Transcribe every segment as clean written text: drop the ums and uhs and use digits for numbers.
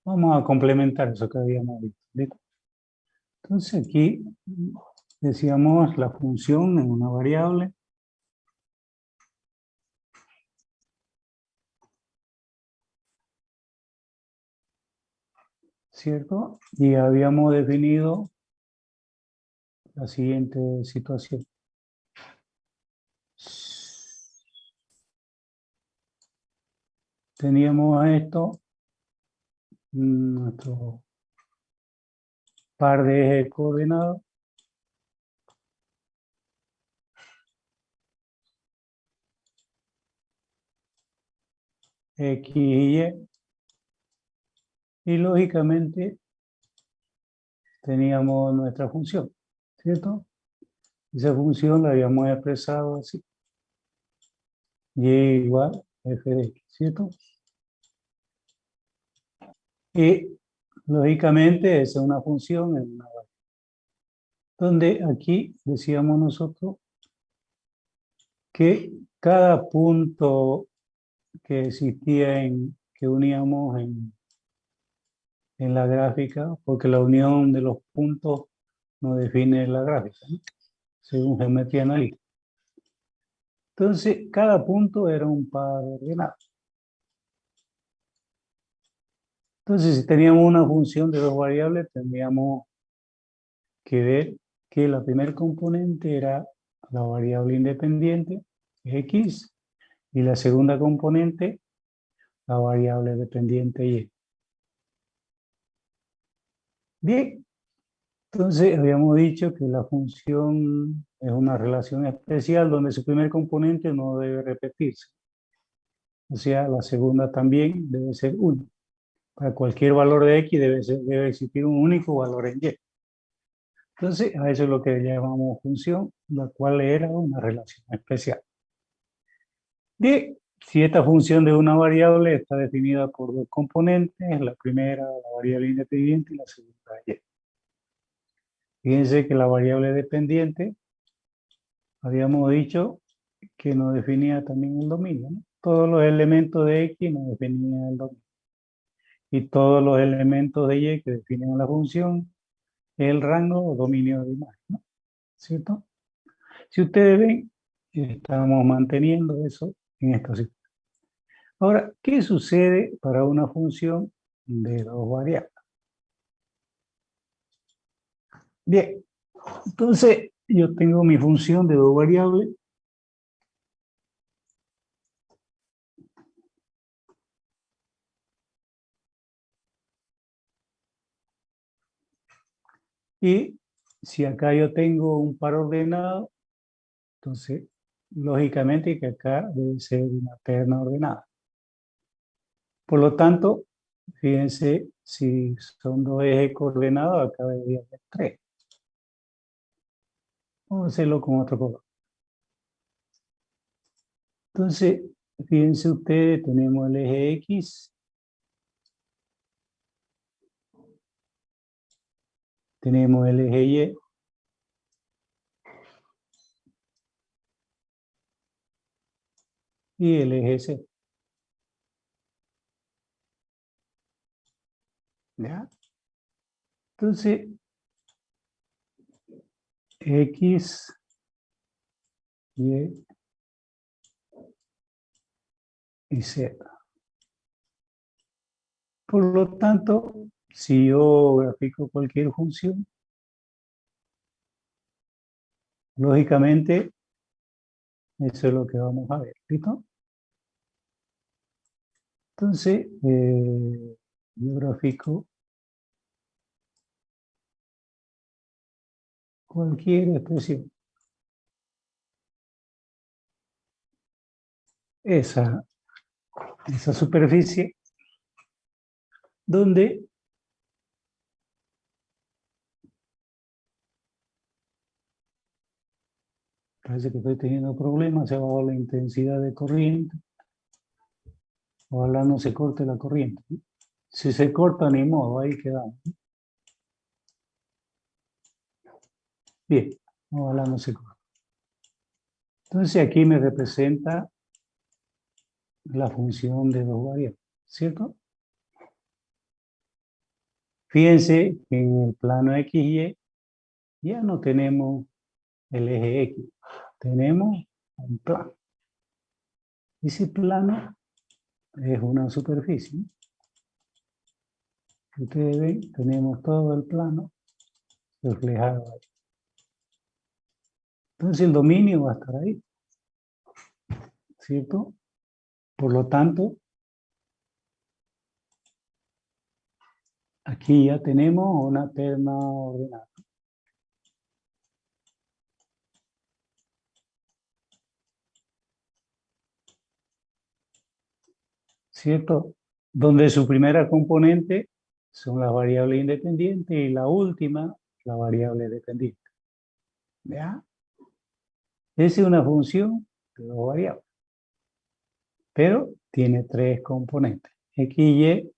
Vamos a complementar eso que habíamos visto. ¿Listo? Entonces aquí decíamos la función en una variable. ¿Cierto? Y habíamos definido la siguiente situación. Teníamos a esto, nuestro par de ejes coordenados, X y lógicamente teníamos nuestra función, ¿cierto? Esa función la habíamos expresado así, y igual f de x, ¿cierto? Y lógicamente esa es una función en una variable, donde aquí decíamos nosotros que cada punto que existía que uníamos en la gráfica, porque la unión de los puntos no define la gráfica, ¿no? Según geometría analítica. Entonces, cada punto era un par ordenado. Entonces, si teníamos una función de dos variables, tendríamos que ver que la primer componente era la variable independiente, x, y la segunda componente, la variable dependiente, y. Bien, entonces habíamos dicho que la función es una relación especial donde su primer componente no debe repetirse. O sea, la segunda también debe ser 1. Para cualquier valor de x debe existir un único valor en y. Entonces, a eso es lo que llamamos función, la cual era una relación especial. Bien, si esta función de una variable está definida por dos componentes, la primera, la variable independiente, y la segunda, y. Fíjense que la variable dependiente, habíamos dicho que nos definía también el dominio, ¿no? Todos los elementos de x nos definían el dominio. Y todos los elementos de y que definen la función, el rango o dominio de imagen, ¿no? ¿Cierto? Si ustedes ven, estamos manteniendo eso en esta situación. Ahora, ¿qué sucede para una función de dos variables? Bien, entonces yo tengo mi función de dos variables. Y si acá yo tengo un par ordenado, entonces lógicamente que acá debe ser una terna ordenada. Por lo tanto, fíjense, si son dos ejes coordenados, acá debería ser 3. Vamos a hacerlo con otro color. Entonces, fíjense ustedes, tenemos el eje X, tenemos el eje Y, y el eje Z. ¿Ya? Entonces, X, Y y Z. Por lo tanto, si yo grafico cualquier función, lógicamente, eso es lo que vamos a ver. ¿Listo? Entonces, yo grafico cualquier expresión. Esa superficie donde parece que estoy teniendo problemas, se bajó la intensidad de corriente, ojalá no se corte la corriente, ¿no? Si se corta, ni modo, ahí quedamos. Bien, ojalá no se corte. Entonces aquí me representa la función de dos variables, ¿cierto? Fíjense que en el plano XY ya no tenemos el eje X, tenemos un plano. Ese plano es una superficie. Ustedes ven, tenemos todo el plano reflejado ahí. Entonces el dominio va a estar ahí, ¿cierto? Por lo tanto, aquí ya tenemos una terna ordenada. ¿Cierto? Donde su primera componente son las variables independientes y la última, la variable dependiente. ¿Ya? Esa es una función de dos variables, pero tiene tres componentes. X y Y,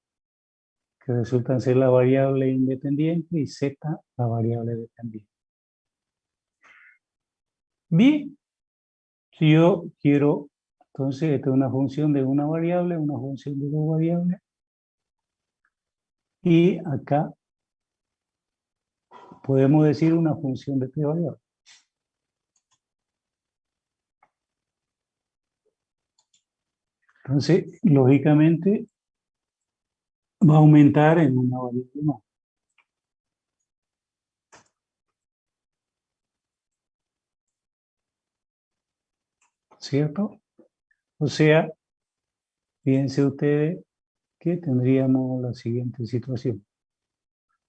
que resultan ser la variable independiente, y Z, la variable dependiente. Bien, si yo quiero, entonces esta es una función de una variable, una función de dos variables, y acá podemos decir una función de tres variables. Entonces, lógicamente, va a aumentar en una variable más. ¿Cierto? O sea, fíjense ustedes que tendríamos la siguiente situación.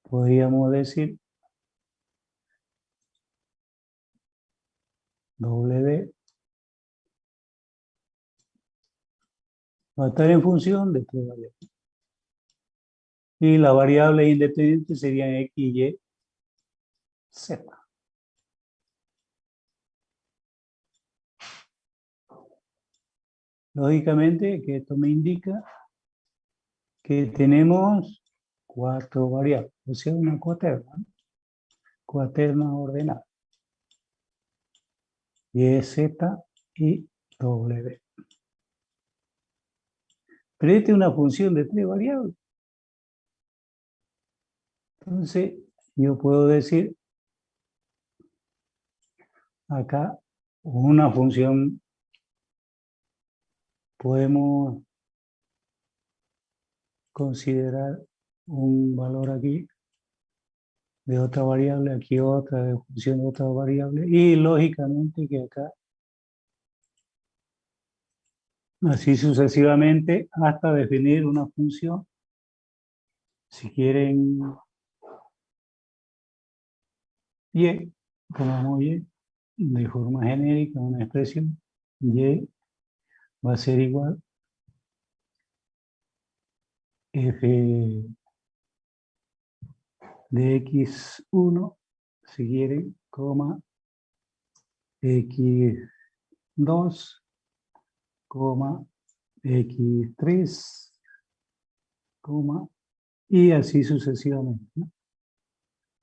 Podríamos decir W va a estar en función de tres variables. Y las variables independientes serían X, Y, Z. Lógicamente que esto me indica que tenemos cuatro variables, o sea, una cuaterna ordenada. Y, Z y W. Pero esta es una función de tres variables. Entonces, yo puedo decir acá una función, podemos considerar un valor aquí de otra variable, aquí otra de función de otra variable, y lógicamente que acá, así sucesivamente, hasta definir una función. Si quieren y, pongamos y, de forma genérica, una expresión, y va a ser igual f de x1, si quieren, coma, x2, coma, x3, coma, y así sucesivamente, ¿no?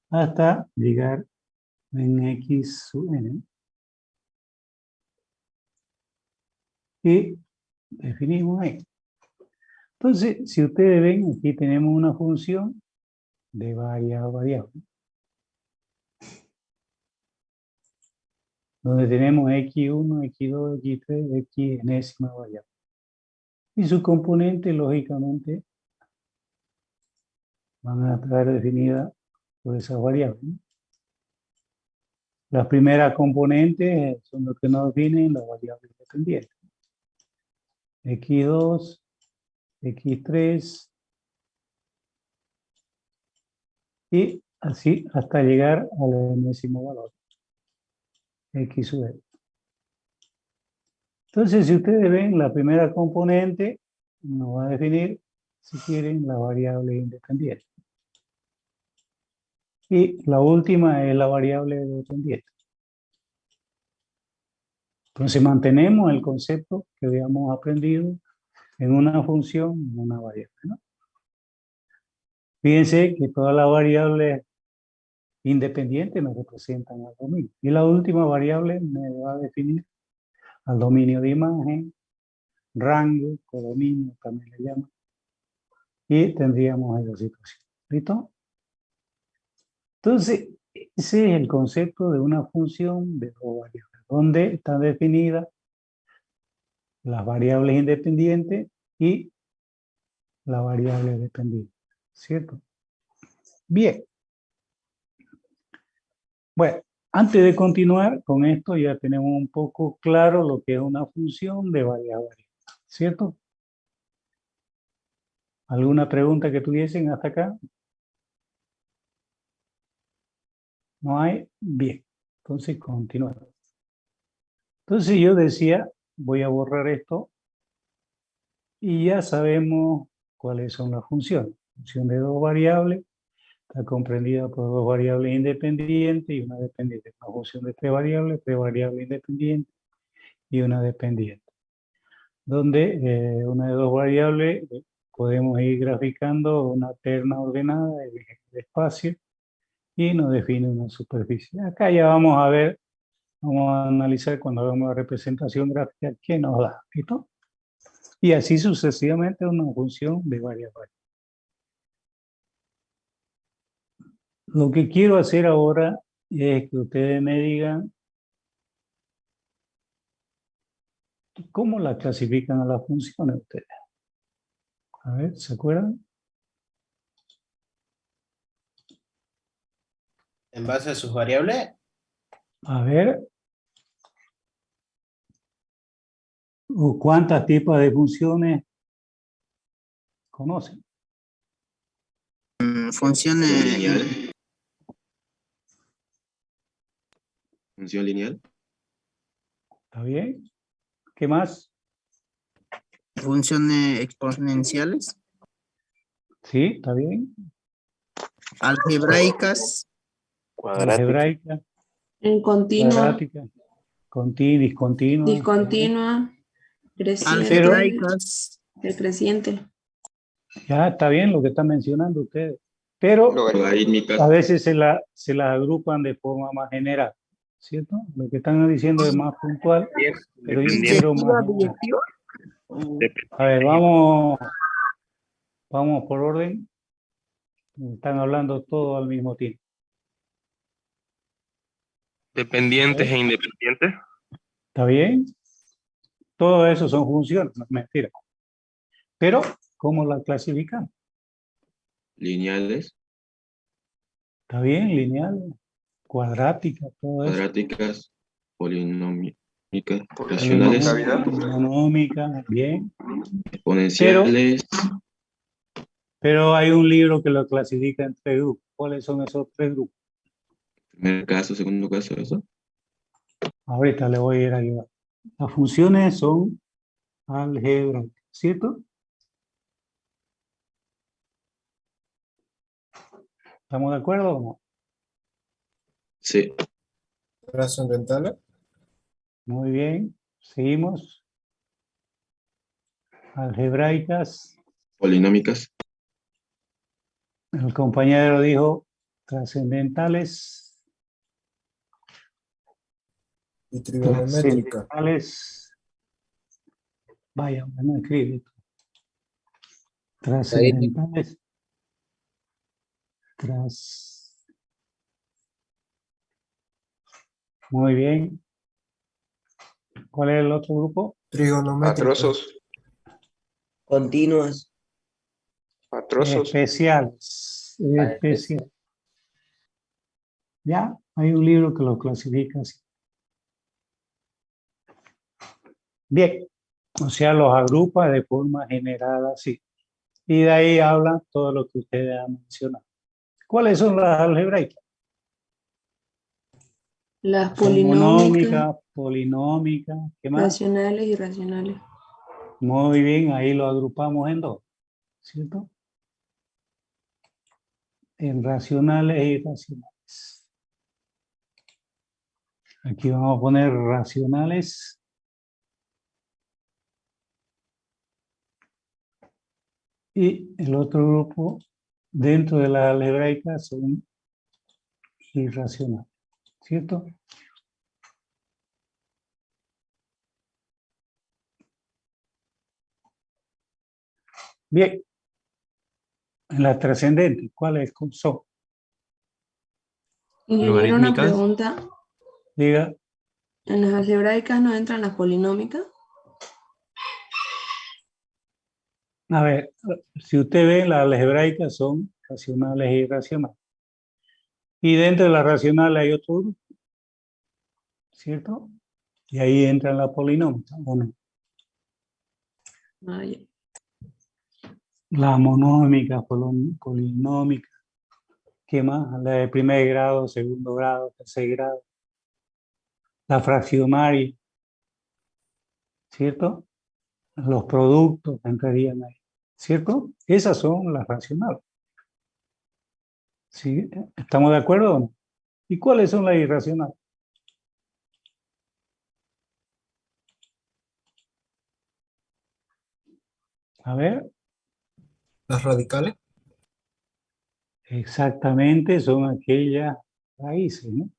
Hasta llegar en x sub n. Y definimos ahí. Entonces, si ustedes ven, aquí tenemos una función de varias variables, donde tenemos x1, x2, x3, x enésima variable. Y sus componentes, lógicamente, van a estar definidas por esas variables, ¿no? Las primeras componentes son los que nos definen las variables independientes. X2, X3, y así hasta llegar al enésimo valor, X sub n. Entonces, si ustedes ven, la primera componente nos va a definir, si quieren, la variable independiente. Y la última es la variable dependiente. Entonces, mantenemos el concepto que habíamos aprendido en una función, en una variable, ¿no? Fíjense que todas las variables independientes me representan al dominio. Y la última variable me va a definir al dominio de imagen, rango, codominio también le llaman. Y tendríamos esa situación. ¿Listo? Entonces, ese es el concepto de una función de dos variables, donde están definidas las variables independientes y la variable dependiente, ¿cierto? Bien. Bueno, antes de continuar con esto, ya tenemos un poco claro lo que es una función de varias variables, ¿cierto? ¿Alguna pregunta que tuviesen hasta acá? ¿No hay? Bien. Entonces, continuamos. Entonces yo decía, voy a borrar esto y ya sabemos cuáles son las funciones. Función de dos variables está comprendida por dos variables independientes y una dependiente. Una función de tres variables independientes y una dependiente. Donde una de dos variables podemos ir graficando una terna ordenada de espacio y nos define una superficie. Acá ya vamos a ver, vamos a analizar cuando hagamos la representación gráfica qué nos da, ¿listo? Y así sucesivamente una función de varias variables. Lo que quiero hacer ahora es que ustedes me digan cómo la clasifican a las funciones ustedes. A ver, ¿se acuerdan? En base a sus variables, A ver, ¿cuántos tipos de funciones conocen? Funciones Lineal. Función lineal. ¿Está bien? ¿Qué más? funciones exponenciales, Sí, está bien. algebraicas, Algebraica, En continua, cuadrática, discontinua. discontinua, creciente, algebraicas, decreciente. Ya está bien lo que están mencionando ustedes. Pero Logarítmicas. a veces se las agrupan de forma más general, ¿cierto? Lo que están diciendo es más puntual, pero yo quiero más. directiva. A ver, vamos por orden. Están hablando todos al mismo tiempo. Dependientes e independientes. ¿Está bien? Todo eso son funciones, no es mentira. Pero, ¿cómo la clasifican? Lineales. ¿Está bien? Lineal, cuadrática, todo eso. Cuadráticas. Polinomíacas. Racionales. Monómica, bien. Exponenciales. Pero hay un libro que lo clasifica en tres grupos. ¿Cuáles son esos tres grupos? Primer caso, segundo caso, eso. Ahorita le voy a ir a ayudar. Las funciones son algebraicas, ¿cierto? ¿Estamos de acuerdo o no? Sí. trascendentales, Muy bien. Seguimos. Algebraicas. Polinómicas. El compañero dijo trascendentales. y trigonométricas. Trascendentales. Vaya, no escribe. Trascendentales. Muy bien. ¿Cuál es el otro grupo? Trigonométricas. Patrosos. Continuas, Patrosos. Especiales. Especiales. Ya, hay un libro que lo clasifica así. Bien, o sea, los agrupa de forma general así. Y de ahí habla todo lo que ustedes han mencionado. ¿Cuáles son las algebraicas? Las Son polinómicas, monómicas, polinómicas, ¿qué más? racionales y irracionales. Muy bien, ahí lo agrupamos en dos, ¿cierto? En racionales e irracionales. Aquí vamos a poner racionales. Y el otro grupo dentro de las algebraicas son irracionales, ¿cierto? Bien. En las trascendentes, ¿cuáles son? Ingeniero, una Logarítmicas. pregunta. Diga, ¿En las algebraicas no entran las polinómicas? a ver, si usted ve, las algebraicas son racionales e irracionales. Y dentro de las racionales hay otro grupo, ¿cierto? Y ahí entran las polinómicas, ¿o no? Ah, ya. Las monómicas, polinómicas, ¿qué más? La de primer grado, segundo grado, tercer grado. La fraccionaria, ¿cierto? Los productos entrarían ahí, ¿cierto? Esas son las racionales. ¿Sí? ¿Estamos de acuerdo o no? ¿Y cuáles son las irracionales? A ver, Las radicales. exactamente son aquellas raíces, ¿no?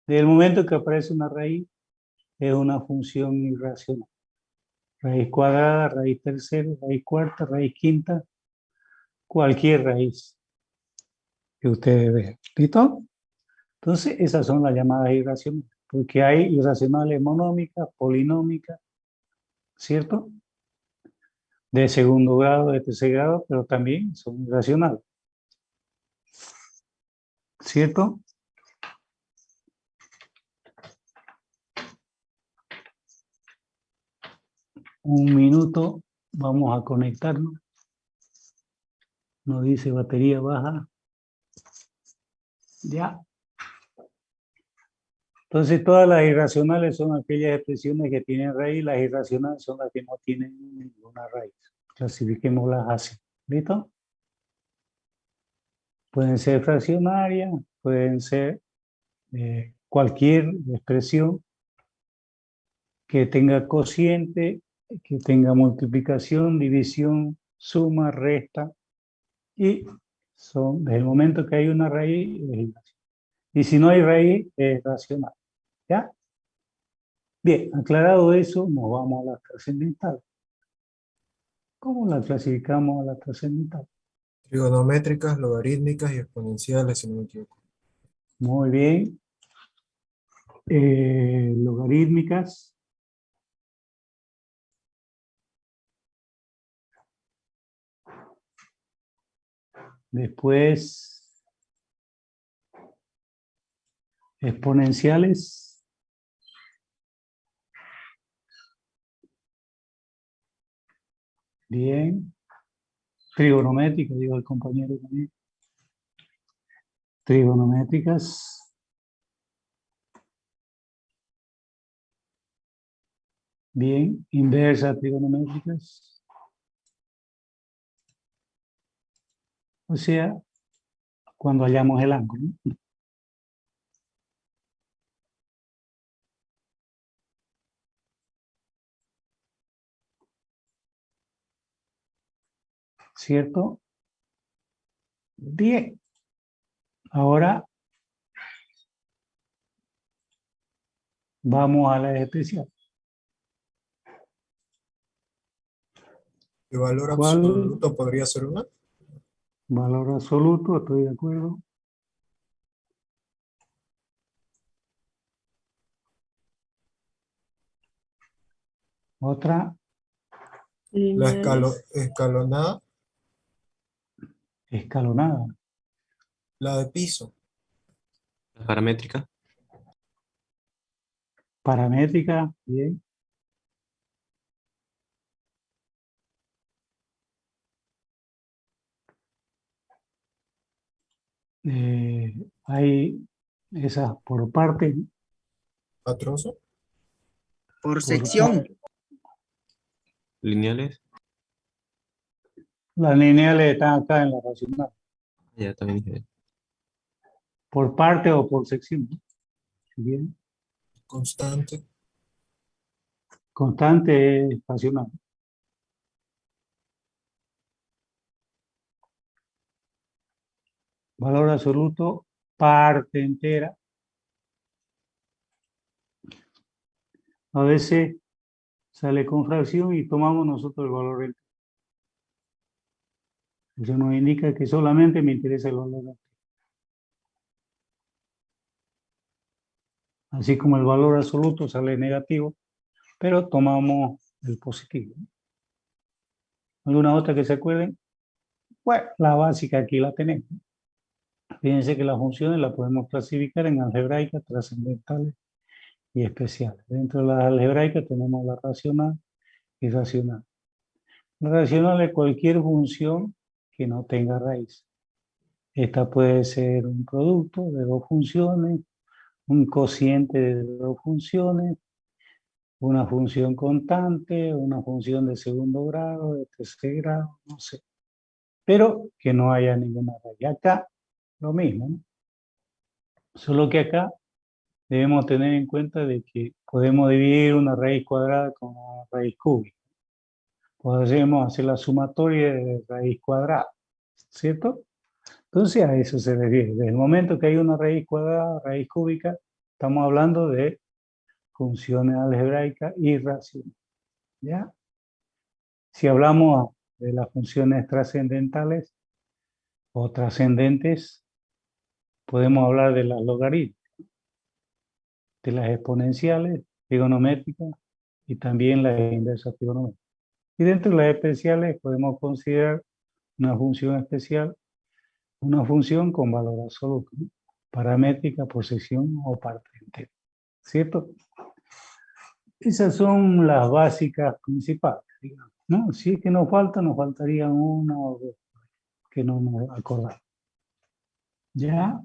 Desde el momento que aparece una raíz, es una función irracional. Raíz cuadrada, raíz tercera, raíz cuarta, raíz quinta, cualquier raíz que ustedes vean. ¿Listo? Entonces, esas son las llamadas irracionales, porque hay irracionales monómicas, polinómicas, ¿cierto? De segundo grado, de tercer grado, pero también son irracionales, ¿cierto? Un minuto, vamos a conectarnos. Nos dice batería baja. Ya. Entonces, todas las irracionales son aquellas expresiones que tienen raíz, las irracionales son las que no tienen ninguna raíz. Clasifiquémoslas así. ¿Listo? Pueden ser fraccionarias, pueden ser cualquier expresión que tenga cociente, que tenga multiplicación, división, suma, resta, y son, desde el momento que hay una raíz, es irracional. Y si no hay raíz, es racional. ¿Ya? Bien, aclarado eso, nos vamos a la trascendental. ¿Cómo la clasificamos a la trascendental? Trigonométricas, logarítmicas y exponenciales, si no me equivoco. Muy bien. Logarítmicas. Después, exponenciales. Bien. Trigonométricas, digo el compañero también. Trigonométricas. Bien. Inversas trigonométricas. O sea, cuando hallamos el ángulo, ¿no? ¿Cierto? Bien. Ahora vamos a la especial. ¿El valor ¿Cuál? absoluto podría ser una? Valor absoluto, estoy de acuerdo. Otra, La Lineales. escalonada, escalonada. la de piso. La paramétrica. Paramétrica, bien. Hay esas por parte. ¿A trozo? Por sección. Lineales. Las lineales están acá en la racional. Ya también dije. Por parte o por sección. Bien. Constante. Constante es racional. Valor absoluto, parte entera. A veces sale con fracción y tomamos nosotros el valor entero. Eso nos indica que solamente me interesa el valor entero. Así como el valor absoluto sale negativo, pero tomamos el positivo. ¿Alguna otra que se acuerden? Bueno, la básica aquí la tenemos. Fíjense que las funciones las podemos clasificar en algebraicas, trascendentales y especiales. Dentro de las algebraicas tenemos la racional y irracional. La racional es cualquier función que no tenga raíz. Esta puede ser un producto de dos funciones, un cociente de dos funciones, una función constante, una función de segundo grado, de tercer grado, no sé. Pero que no haya ninguna raíz. Acá lo mismo, ¿no? Solo que acá debemos tener en cuenta de que podemos dividir una raíz cuadrada con una raíz cúbica. Podemos hacer la sumatoria de raíz cuadrada, ¿cierto? Entonces a eso se refiere. Desde el momento que hay una raíz cuadrada, raíz cúbica, estamos hablando de funciones algebraicas irracionales, ¿ya? Si hablamos de las funciones trascendentales o trascendentes, podemos hablar de las logaritmos, de las exponenciales, trigonométricas y también las inversas trigonométricas. Y dentro de las especiales podemos considerar una función especial, una función con valor absoluto, ¿no? Paramétrica, por sección o parte entera, ¿cierto? Esas son las básicas principales, digamos, ¿no? Si es que nos faltarían una o dos que no nos acordamos. ¿Ya?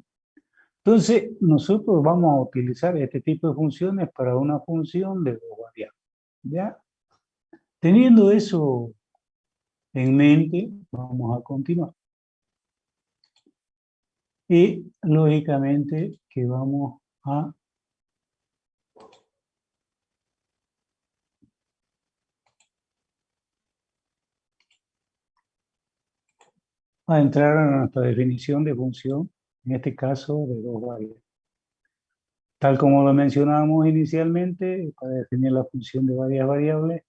Entonces, nosotros vamos a utilizar este tipo de funciones para una función de dos variables. ¿Ya? Teniendo eso en mente, vamos a continuar. Y, lógicamente, que vamos a entrar a nuestra definición de función, en este caso de dos variables. Tal como lo mencionábamos inicialmente, para definir la función de varias variables,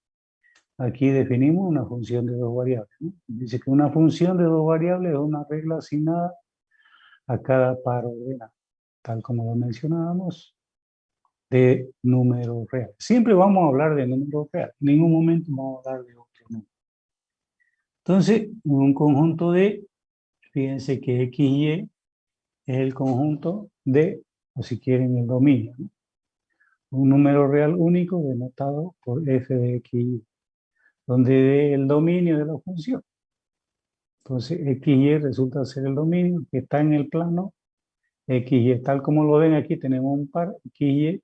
aquí definimos una función de dos variables, ¿no? Dice que una función de dos variables es una regla asignada a cada par ordenado, tal como lo mencionábamos, de números reales. Siempre vamos a hablar de números reales, en ningún momento vamos a hablar de otro número. Entonces, en un conjunto de, fíjense que X y Y es el conjunto de, o si quieren, el dominio, ¿no? Un número real único denotado por f de X y Y, donde el dominio de la función. Entonces, X y Y resulta ser el dominio que está en el plano X y Y. Tal como lo ven aquí, tenemos un par X y Y,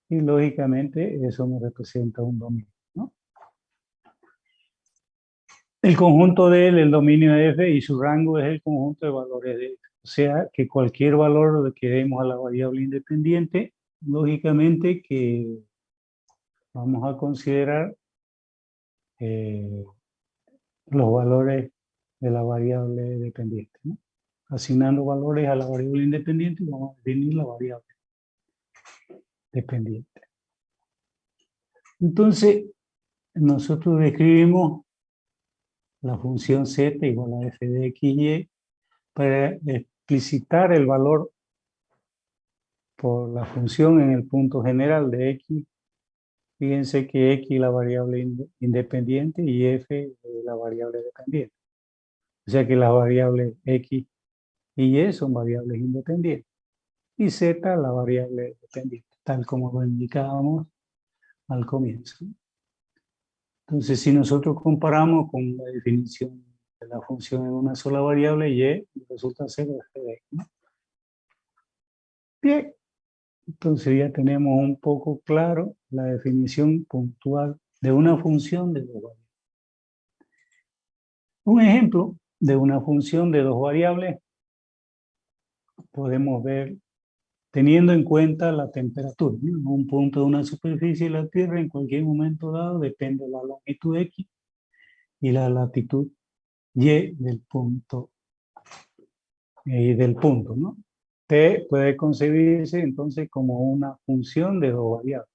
y lógicamente eso nos representa un dominio, ¿no? El conjunto de él, el dominio de f, y su rango es el conjunto de valores de f. O sea, que cualquier valor que demos a la variable independiente, lógicamente que vamos a considerar los valores de la variable dependiente, ¿no? Asignando valores a la variable independiente, vamos a definir la variable dependiente. Entonces, nosotros describimos la función z igual a f de x y y para explicitar el valor por la función en el punto general de x. Fíjense que x es la variable independiente y f es la variable dependiente. O sea que las variables x y y son variables independientes. Y z la variable dependiente, tal como lo indicábamos al comienzo. Entonces, si nosotros comparamos con la definición de la función en una sola variable, y resulta ser f de x, ¿no? Bien, entonces ya tenemos un poco claro la definición puntual de una función de dos variables. Un ejemplo de una función de dos variables podemos ver teniendo en cuenta la temperatura, ¿no? Un punto de una superficie de la Tierra en cualquier momento dado depende de la longitud X y la latitud Y del punto, ¿no? T puede concebirse entonces como una función de dos variables,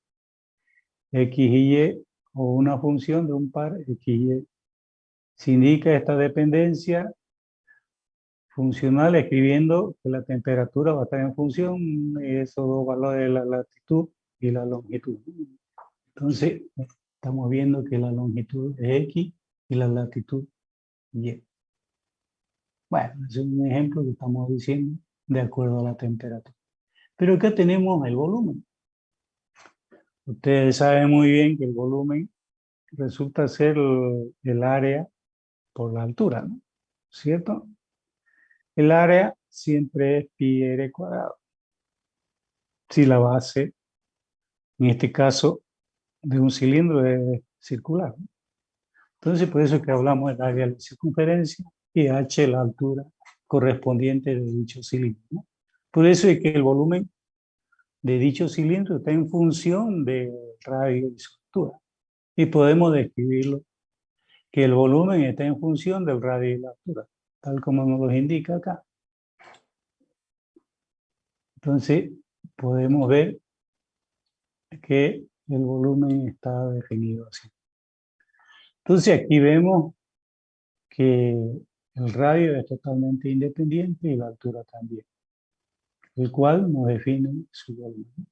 X y Y, o una función de un par X y Y. Se indica esta dependencia funcional escribiendo que la temperatura va a estar en función de esos dos valores de la latitud y la longitud. Entonces, estamos viendo que la longitud es X y la latitud Y. Bueno, ese es un ejemplo que estamos diciendo de acuerdo a la temperatura. Pero acá tenemos el volumen. Ustedes saben muy bien que el volumen resulta ser el área por la altura, ¿no? ¿Cierto? El área siempre es pi r cuadrado. Si la base, en este caso, de un cilindro es circular, ¿no? Entonces, por eso es que hablamos del área de la circunferencia y h la altura correspondiente de dicho cilindro, ¿no? Por eso es que el volumen de dicho cilindro está en función del radio y su altura. Y podemos describirlo que el volumen está en función del radio y la altura, tal como nos lo indica acá. Entonces, podemos ver que el volumen está definido así. Entonces, aquí vemos que el radio es totalmente independiente y la altura también, el cual nos define su volumen.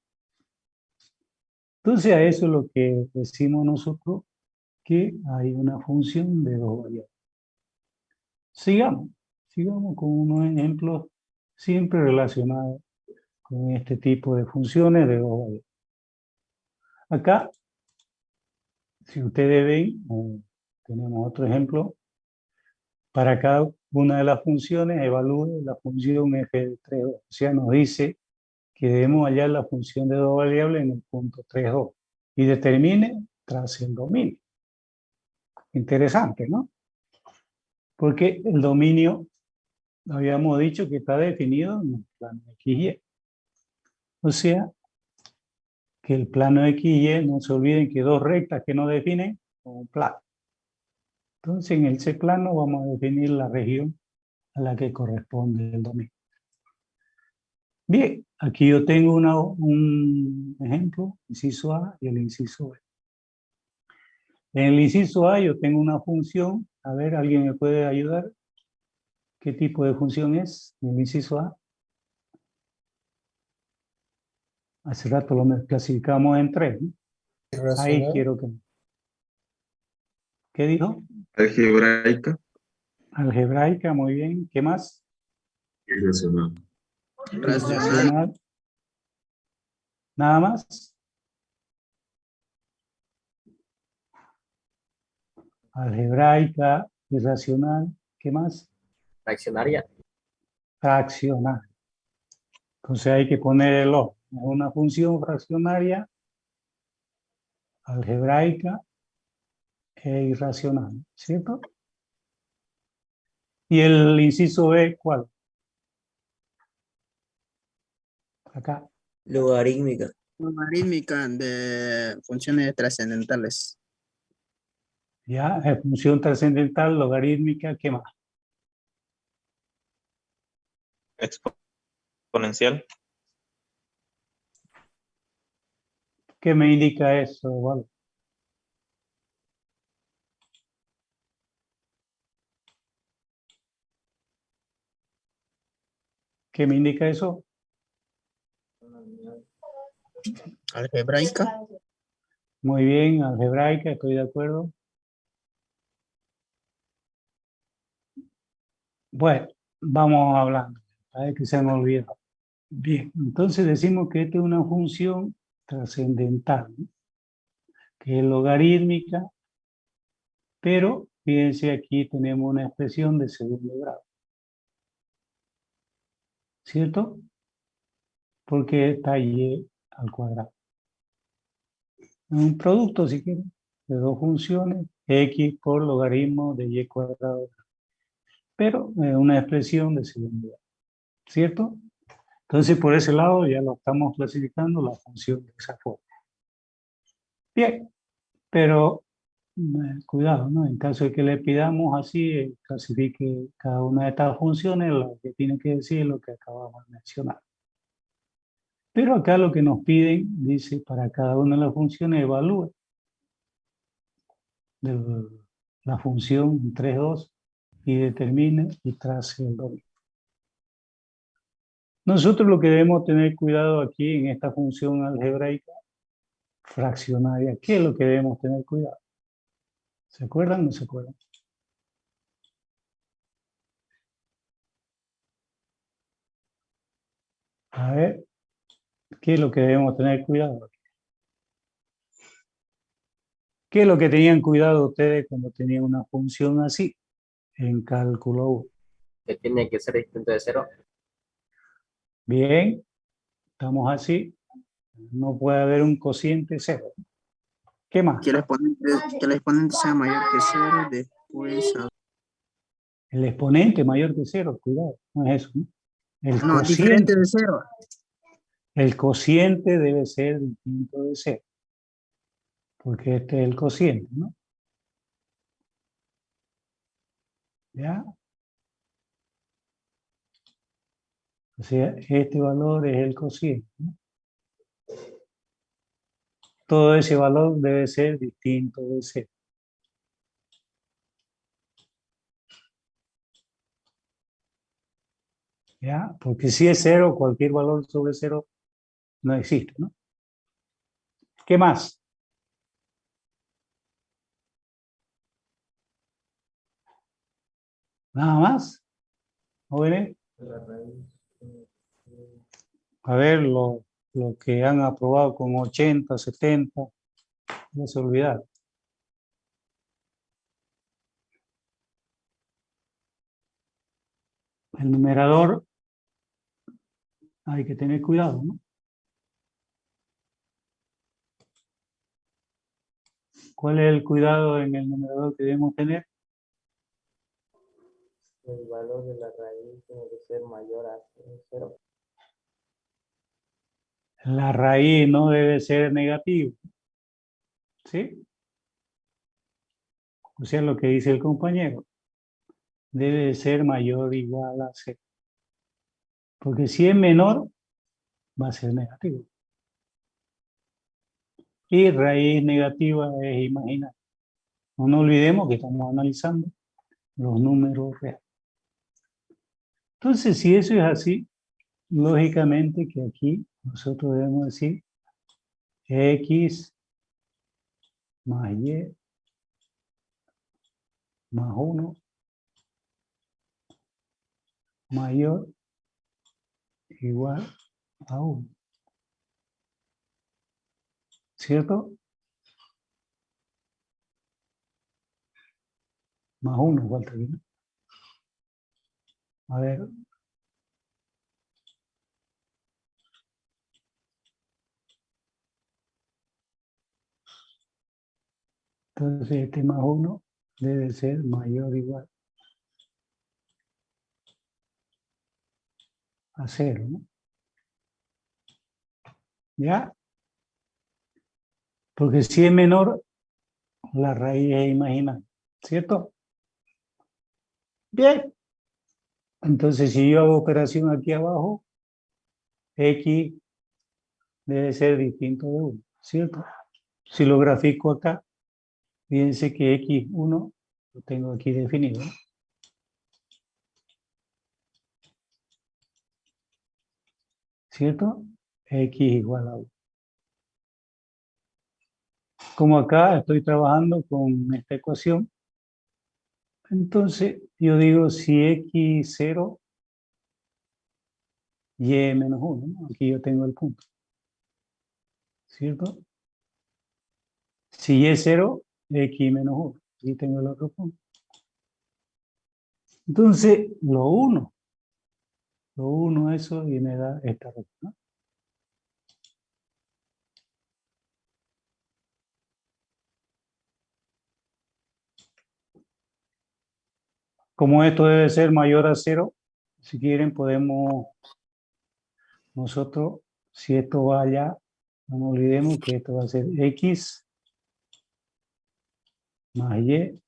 Entonces, a eso es lo que decimos nosotros, que hay una función de dos variables. Sigamos con unos ejemplos siempre relacionados con este tipo de funciones de dos variables. Acá, si ustedes ven, tenemos otro ejemplo. Para cada una de las funciones, evalúe la función f de 3,2. O sea, nos dice que debemos hallar la función de dos variables en el punto 3,2 y determine tras el dominio. Interesante, ¿no? Porque el dominio, habíamos dicho que está definido en el plano XY. O sea, que el plano XY, no se olviden que dos rectas que no definen son un plano. Entonces, en ese plano vamos a definir la región a la que corresponde el dominio. Bien, aquí yo tengo un ejemplo, inciso A y el inciso B. En el inciso A yo tengo una función. A ver, ¿alguien me puede ayudar? ¿Qué tipo de función es en el inciso A? Hace rato lo clasificamos en tres, ¿no? Ahí Irracional. quiero que... ¿Qué dijo? Algebraica. Algebraica, muy bien. ¿Qué más? Irracional. Racional. ¿Nada más? Algebraica, irracional. ¿Qué más? Fraccionaria. Fraccional. Entonces hay que poner el O. Es una función fraccionaria, algebraica e irracional, ¿cierto? ¿Y el inciso B cuál? Acá. Logarítmica. Logarítmica de funciones trascendentales. Ya, es función trascendental, logarítmica, ¿qué más? Exponencial. ¿Qué me indica eso, Vale? ¿Qué me indica eso? Algebraica. Muy bien, algebraica, estoy de acuerdo. Bueno, vamos hablando, a ver que se me olvidó. Bien, entonces decimos que esta es una función trascendental, ¿no? Que es logarítmica, pero fíjense aquí tenemos una expresión de segundo grado, ¿cierto? Porque está y al cuadrado. Es un producto, si quieren, de dos funciones, x por logaritmo de y cuadrado, pero es una expresión de segundo grado, ¿cierto? Entonces, por ese lado ya lo estamos clasificando la función de esa forma. Bien, pero cuidado, ¿no? En caso de que le pidamos así, clasifique cada una de estas funciones, lo que tiene que decir es lo que acabamos de mencionar. Pero acá lo que nos piden, dice, para cada una de las funciones, evalúe la función 3,2 y determine y trace el dominio. Nosotros lo que debemos tener cuidado aquí en esta función algebraica fraccionaria, ¿qué es lo que debemos tener cuidado? ¿Se acuerdan o no se acuerdan? A ver, ¿qué es lo que debemos tener cuidado? ¿Qué es lo que tenían cuidado ustedes cuando tenían una función así en cálculo 1? Que tiene que ser distinto de 0. Bien, estamos así. No puede haber un cociente 0. ¿Qué más? Que el exponente sea mayor que 0, después... El exponente mayor que 0, cuidado, no es eso, ¿no? El No, diferente cociente. de 0. El cociente debe ser distinto de 0, porque este es el cociente, ¿no? ¿Ya? O sea, este valor es el cociente, ¿no? Todo ese valor debe ser distinto de 0. ¿Ya? Porque si es 0, cualquier valor sobre 0 no existe, ¿no? ¿Qué más? ¿Nada más? ¿Jóvenes? A ver, lo que han aprobado con 80, 70, no se olvidaron. El numerador hay que tener cuidado, ¿no? ¿Cuál es el cuidado en el numerador que debemos tener? El valor de la raíz tiene que ser mayor a 0. La raíz no debe ser negativa, ¿sí? O sea, lo que dice el compañero, debe ser mayor o igual a 0. Porque si es menor, va a ser negativo. Y raíz negativa es imaginaria. No nos olvidemos que estamos analizando los números reales. Entonces, si eso es así, lógicamente que aquí nosotros debemos decir x más y más 1 mayor igual a 1. ¿Cierto? Más 1 falta aquí, ¿no? A ver. Entonces este más 1 debe ser mayor o igual a 0, ¿no? ¿Ya? Porque si es menor, la raíz es imaginaria, ¿cierto? Bien. Entonces, si yo hago operación aquí abajo, x debe ser distinto de 1, ¿cierto? Si lo grafico acá, fíjense que x1 lo tengo aquí definido, ¿no? ¿Cierto? X igual a 1. Como acá estoy trabajando con esta ecuación, entonces yo digo si x0, y menos 1, ¿no? Aquí yo tengo el punto, ¿cierto? Si es 0, x menos 1, aquí tengo el otro punto. Entonces, lo 1 eso y me da esta recta, ¿no? Como esto debe ser mayor a 0, si quieren podemos nosotros, si esto va allá, no nos olvidemos que esto va a ser x más y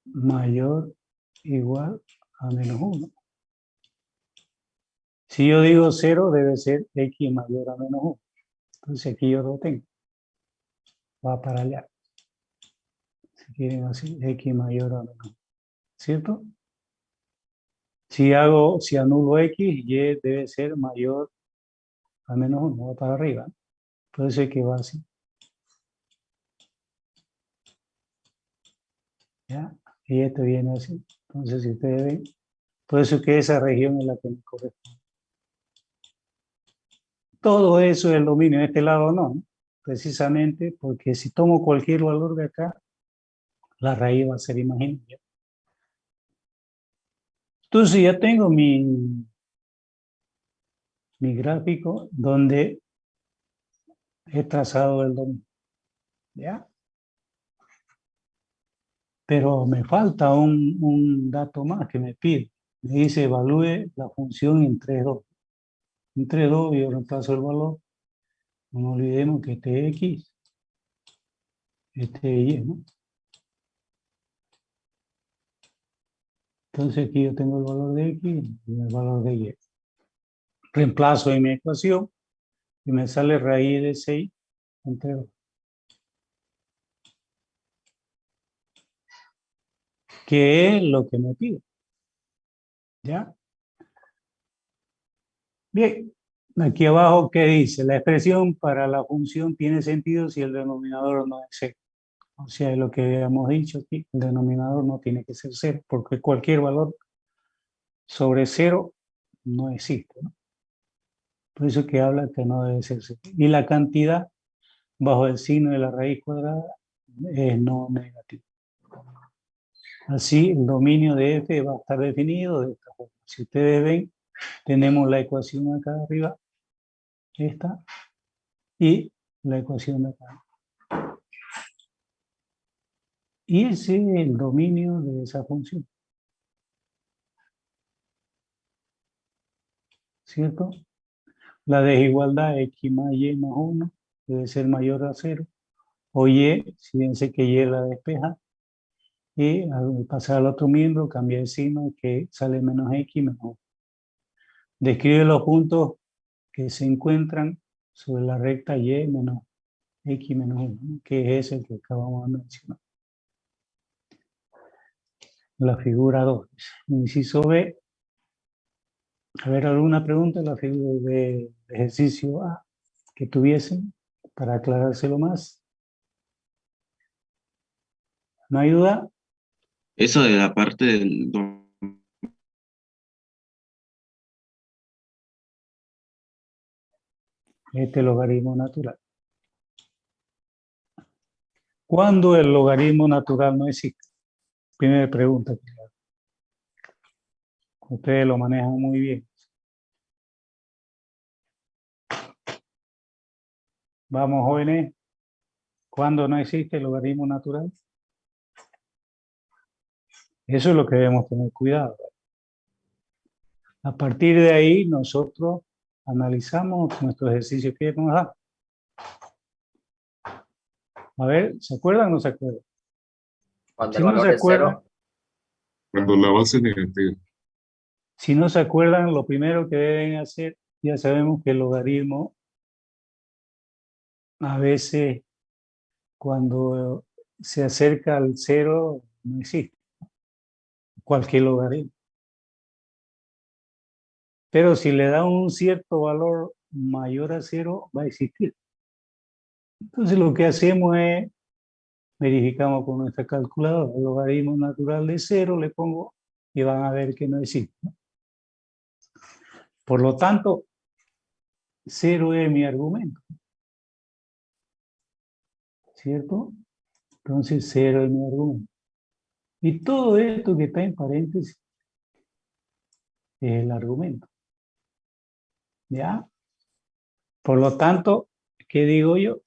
mayor igual a menos 1. Si yo digo 0, debe ser x mayor a menos 1. Entonces aquí yo lo tengo. Va para allá. Si quieren así, x mayor a menos 1. ¿Cierto? Si anulo X, Y debe ser mayor a menos 1, va para arriba. Por eso es que va así. ¿Ya? Y esto viene así. Entonces, si ustedes ven, por eso es que esa región es la que me corresponde. Todo eso es el dominio, de este lado no, ¿no? Precisamente porque si tomo cualquier valor de acá, la raíz va a ser imaginaria. Entonces ya tengo mi gráfico donde he trazado el dominio. ¿Ya? Pero me falta un dato más que me pide. Me dice evalúe la función en 3,2. En 3,2 yo reemplazo el valor. No olvidemos que este es X, este es Y, ¿no? Entonces aquí yo tengo el valor de X y el valor de Y. Reemplazo en mi ecuación y me sale raíz de 6 entre 2. Que es lo que me pide. ¿Ya? Bien. Aquí abajo, ¿qué dice? La expresión para la función tiene sentido si el denominador no es 0. O sea, lo que habíamos dicho aquí, el denominador no tiene que ser 0, porque cualquier valor sobre 0 no existe, ¿no? Por eso que habla que no debe ser 0. Y la cantidad bajo el signo de la raíz cuadrada es no negativo. Así, el dominio de f va a estar definido de esta forma. Si ustedes ven, tenemos la ecuación acá arriba, esta, y la ecuación de acá. Y ese es el dominio de esa función. ¿Cierto? La desigualdad x más y más 1 debe ser mayor a 0. O y, fíjense que y la despeja. Y al pasar al otro miembro cambia el signo que sale menos x menos 1. Describe los puntos que se encuentran sobre la recta y menos x menos 1, ¿no? Que es el que acabamos de mencionar. La figura 2. Inciso B. A ver, ¿alguna pregunta en la figura de ejercicio A que tuviesen para aclarárselo más? ¿No hay duda? Eso de la parte del Este logaritmo natural. ¿Cuándo el logaritmo natural no existe? Primera pregunta. Ustedes lo manejan muy bien. Vamos, jóvenes. ¿Cuándo no existe el logaritmo natural? Eso es lo que debemos tener cuidado. A partir de ahí, nosotros analizamos nuestro ejercicio que nos da. A ver, ¿se acuerdan o no se acuerdan? Cuando Si el no se valor es acuerdan, 0, Cuando la base es negativa. si no se acuerdan, lo primero que deben hacer, ya sabemos que el logaritmo a veces cuando se acerca al 0 no existe. Cualquier logaritmo. Pero si le da un cierto valor mayor a 0, va a existir. Entonces lo que hacemos es, verificamos con nuestra calculadora, el logaritmo natural de 0, le pongo y van a ver que no existe, ¿no? Por lo tanto, 0 es mi argumento. ¿Cierto? Entonces 0 es mi argumento. Y todo esto que está en paréntesis es el argumento. ¿Ya? Por lo tanto, ¿qué digo yo?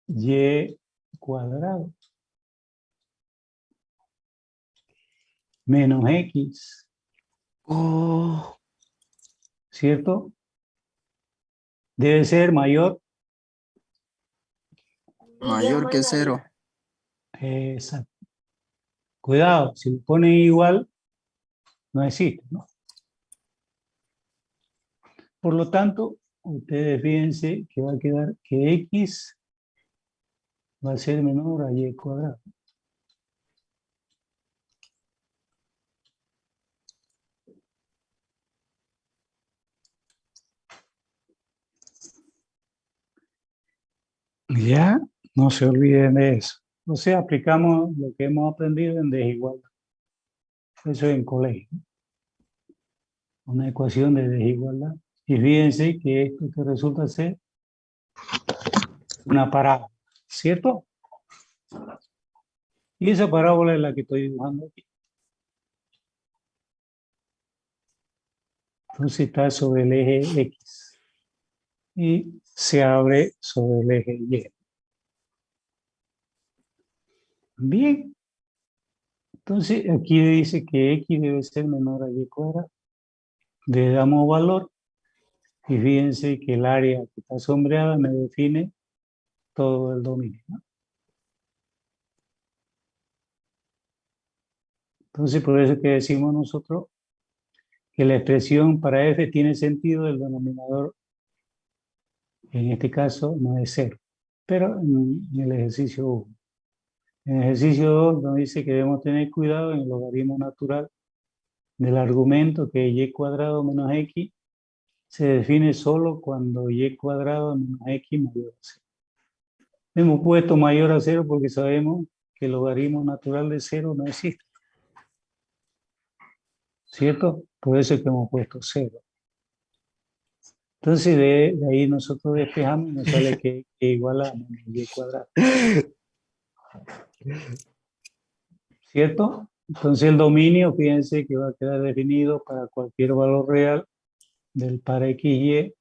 Y cuadrado menos X, Oh, ¿cierto? Debe ser mayor. Mayor que 0. Exacto. Cuidado, si lo ponen igual, no existe, ¿no? Por lo tanto, ustedes fíjense que va a quedar que X va a ser menor a Y cuadrado. No se olviden de eso. O sea, aplicamos lo que hemos aprendido en desigualdad. Eso en colegio. Una ecuación de desigualdad. Y fíjense que esto que resulta ser una parábola, ¿cierto? Y esa parábola es la que estoy dibujando aquí. Entonces está sobre el eje X y se abre sobre el eje Y. Bien. Entonces aquí dice que X debe ser menor a Y cuadrado. Le damos valor y fíjense que el área que está sombreada me define todo el dominio, ¿no? Entonces por eso que decimos nosotros que la expresión para f tiene sentido, el denominador en este caso no es 0, pero en el ejercicio 1. En el ejercicio 2 nos dice que debemos tener cuidado en el logaritmo natural del argumento que y cuadrado menos x se define solo cuando y cuadrado menos x mayor a 0. Hemos puesto mayor a 0 porque sabemos que el logaritmo natural de 0 no existe. ¿Cierto? Por eso es que hemos puesto 0. Entonces de ahí nosotros despejamos y nos sale que igual a menos y cuadrado. ¿Cierto? Entonces el dominio, fíjense que va a quedar definido para cualquier valor real del par xy,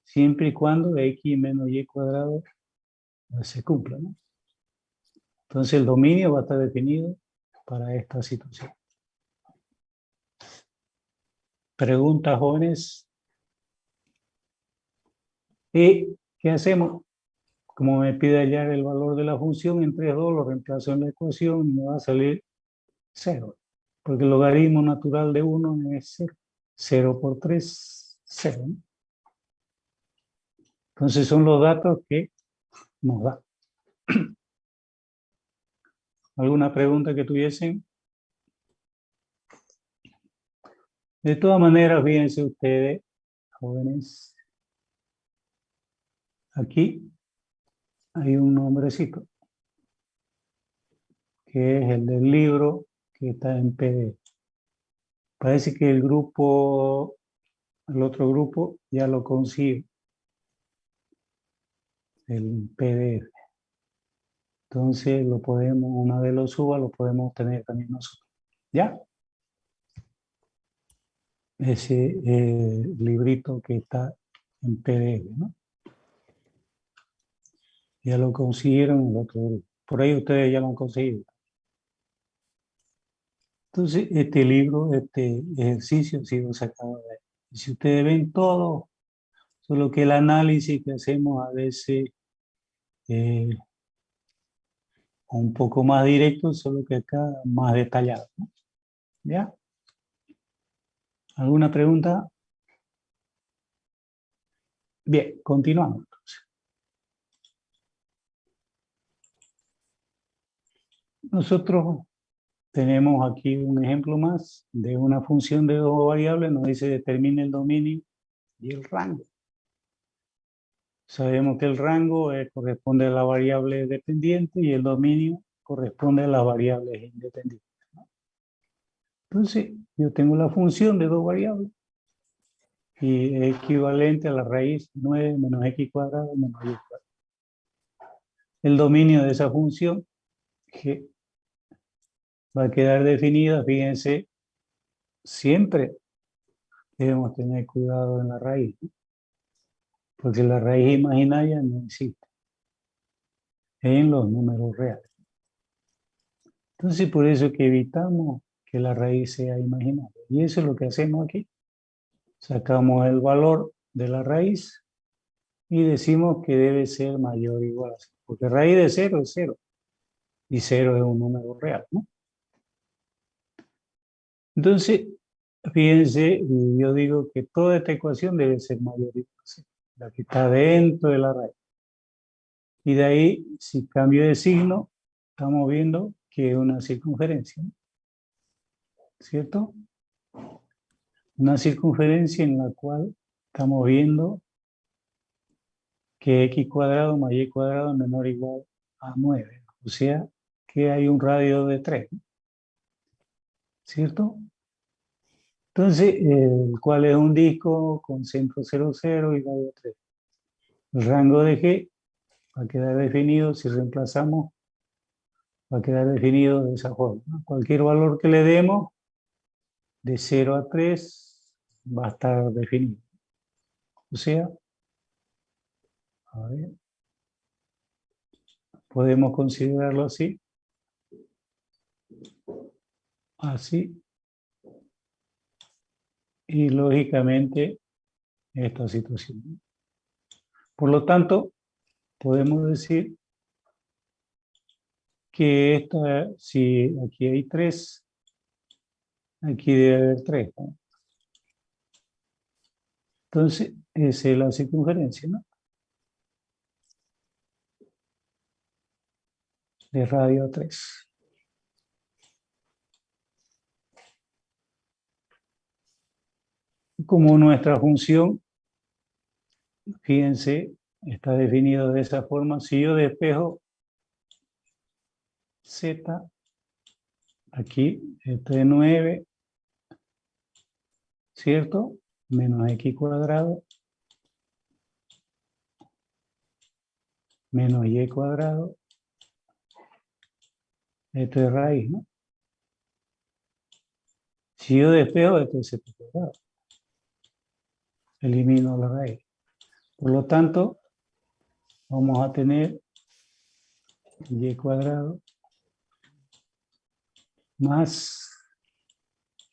siempre y cuando x menos y cuadrado se cumpla, ¿no? Entonces el dominio va a estar definido para esta situación. Preguntas, jóvenes. ¿Y qué hacemos? Como me pide hallar el valor de la función en 3,2, lo reemplazo en la ecuación y me va a salir 0. Porque el logaritmo natural de 1 es 0. 0 por 3, 0. ¿No? Entonces son los datos que nos da. ¿Alguna pregunta que tuviesen? De todas maneras, fíjense ustedes, jóvenes, aquí hay un nombrecito, que es el del libro que está en PDF. Parece que el otro grupo ya lo consigue, el PDF. Entonces lo podemos, una vez lo suba, lo podemos tener también nosotros. ¿Ya? Ese librito que está en PDF, ¿no? Ya lo consiguieron en el otro grupo. Por ahí ustedes ya lo han conseguido. Entonces, este libro, este ejercicio ha sido sacado de ahí. Y si ustedes ven todo, solo que el análisis que hacemos a veces un poco más directo, solo que acá más detallado, ¿no? ¿Ya? ¿Alguna pregunta? Bien, continuamos entonces. Nosotros tenemos aquí un ejemplo más de una función de dos variables, nos dice determine el dominio y el rango. Sabemos que el rango corresponde a la variable dependiente y el dominio corresponde a las variables independientes, ¿no? Entonces, yo tengo la función de dos variables y es equivalente a la raíz 9 menos x cuadrado menos y cuadrado. El dominio de esa función G va a quedar definida, fíjense, siempre debemos tener cuidado en la raíz, ¿no? Porque la raíz imaginaria no existe en los números reales. Entonces, por eso que evitamos que la raíz sea imaginaria. Y eso es lo que hacemos aquí. Sacamos el valor de la raíz y decimos que debe ser mayor o igual a 0. Porque raíz de 0 es 0. Y 0 es un número real, ¿no? Entonces, fíjense, yo digo que toda esta ecuación debe ser mayor o igual a 0. La que está dentro de la raíz. Y de ahí, si cambio de signo, estamos viendo que es una circunferencia, ¿no? ¿Cierto? Una circunferencia en la cual estamos viendo que x cuadrado más y cuadrado es menor o igual a 9. O sea, que hay un radio de 3. ¿Cierto? Entonces, el cual es un disco con centro 0,0 y radio 3. El rango de G va a quedar definido, si reemplazamos, va a quedar definido de esa forma, ¿no? Cualquier valor que le demos, de 0 a 3, va a estar definido. O sea, a ver, podemos considerarlo así, así, y lógicamente esta situación. Por lo tanto, podemos decir que esta, si aquí hay 3, aquí debe haber 3, ¿no? Entonces, esa es la circunferencia, ¿no? De radio 3. Como nuestra función, fíjense, está definido de esa forma. Si yo despejo z, aquí, esto es 9, ¿cierto? Menos x cuadrado, menos y cuadrado. Esto es raíz, ¿no? Si yo despejo, esto es z cuadrado. Elimino la raíz. Por lo tanto, vamos a tener y cuadrado más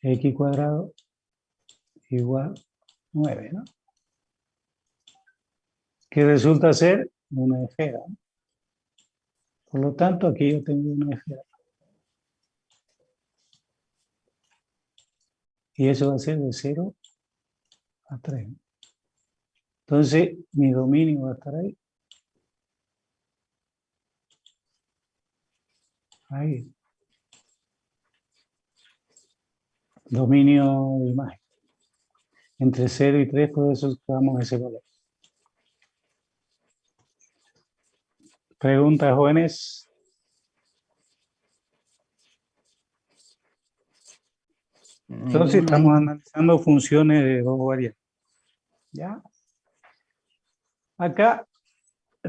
x cuadrado igual 9, ¿no? Que resulta ser una esfera, ¿no? Por lo tanto, aquí yo tengo una esfera. Y eso va a ser de 0 a 3. Entonces, mi dominio va a estar ahí. Ahí. Dominio de imagen. Entre 0 y 3, por eso usamos ese valor. ¿Preguntas, jóvenes? Entonces, estamos analizando funciones de dos variables. ¿Ya? Acá,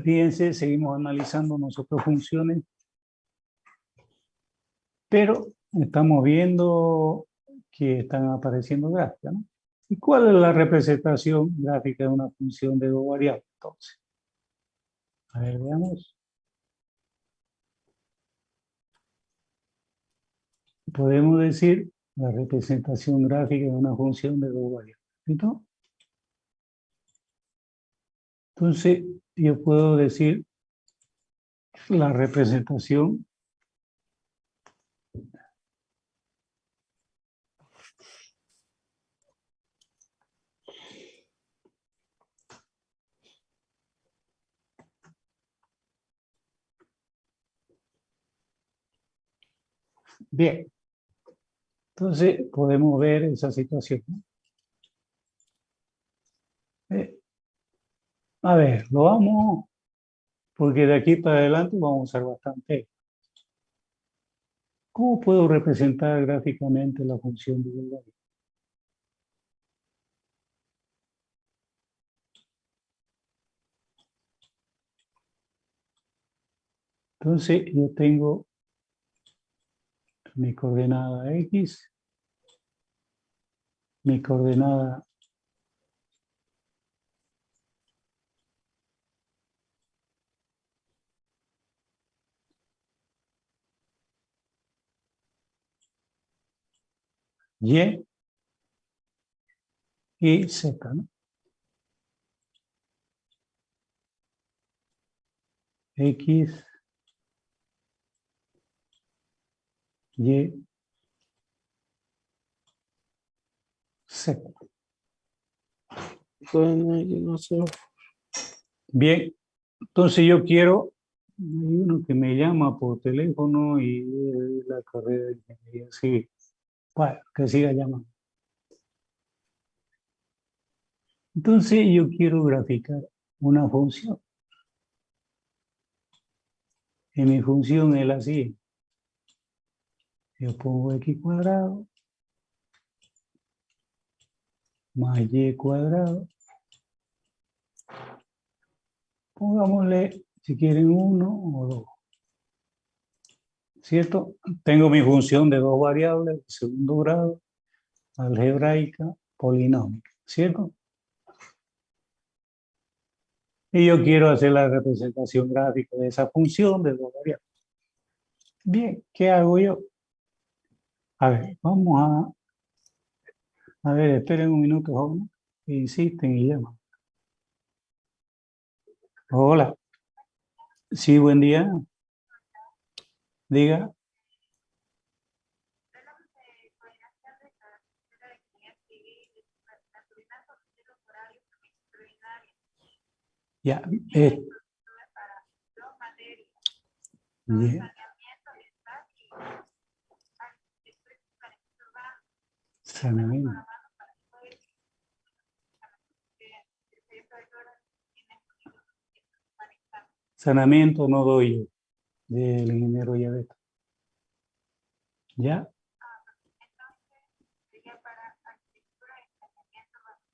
fíjense, seguimos analizando nosotros funciones, pero estamos viendo que están apareciendo gráficas, ¿no? ¿Y cuál es la representación gráfica de una función de dos variables? Entonces, a ver, veamos. Podemos decir la representación gráfica de una función de dos variables, ¿cierto? Entonces, yo puedo decir la representación bien. Entonces, podemos ver esa situación, ¿no? A ver, lo vamos, porque de aquí para adelante vamos a usar bastante. ¿Cómo puedo representar gráficamente la función de dos variables? Entonces, yo tengo mi coordenada X, mi coordenada Y Z, ¿no? X, Y, Z. Bueno, yo no sé. Bien, entonces yo quiero, hay uno que me llama por teléfono y la carrera de ingeniería civil. Bueno, que siga llamando. Entonces yo quiero graficar una función. Y mi función es la siguiente. Yo pongo x cuadrado más y cuadrado. Pongámosle, si quieren, 1 o 2. ¿Cierto? Tengo mi función de dos variables, de segundo grado, algebraica, polinómica. ¿Cierto? Y yo quiero hacer la representación gráfica de esa función de dos variables. Bien, ¿qué hago yo? A ver, vamos a ver, esperen un minuto, joven. Insisten y llaman. Hola. Sí, buen día. Diga. Ya. Bien. Saneamiento. Saneamiento no doy yo, del ingeniero Yabeto. ¿Ya?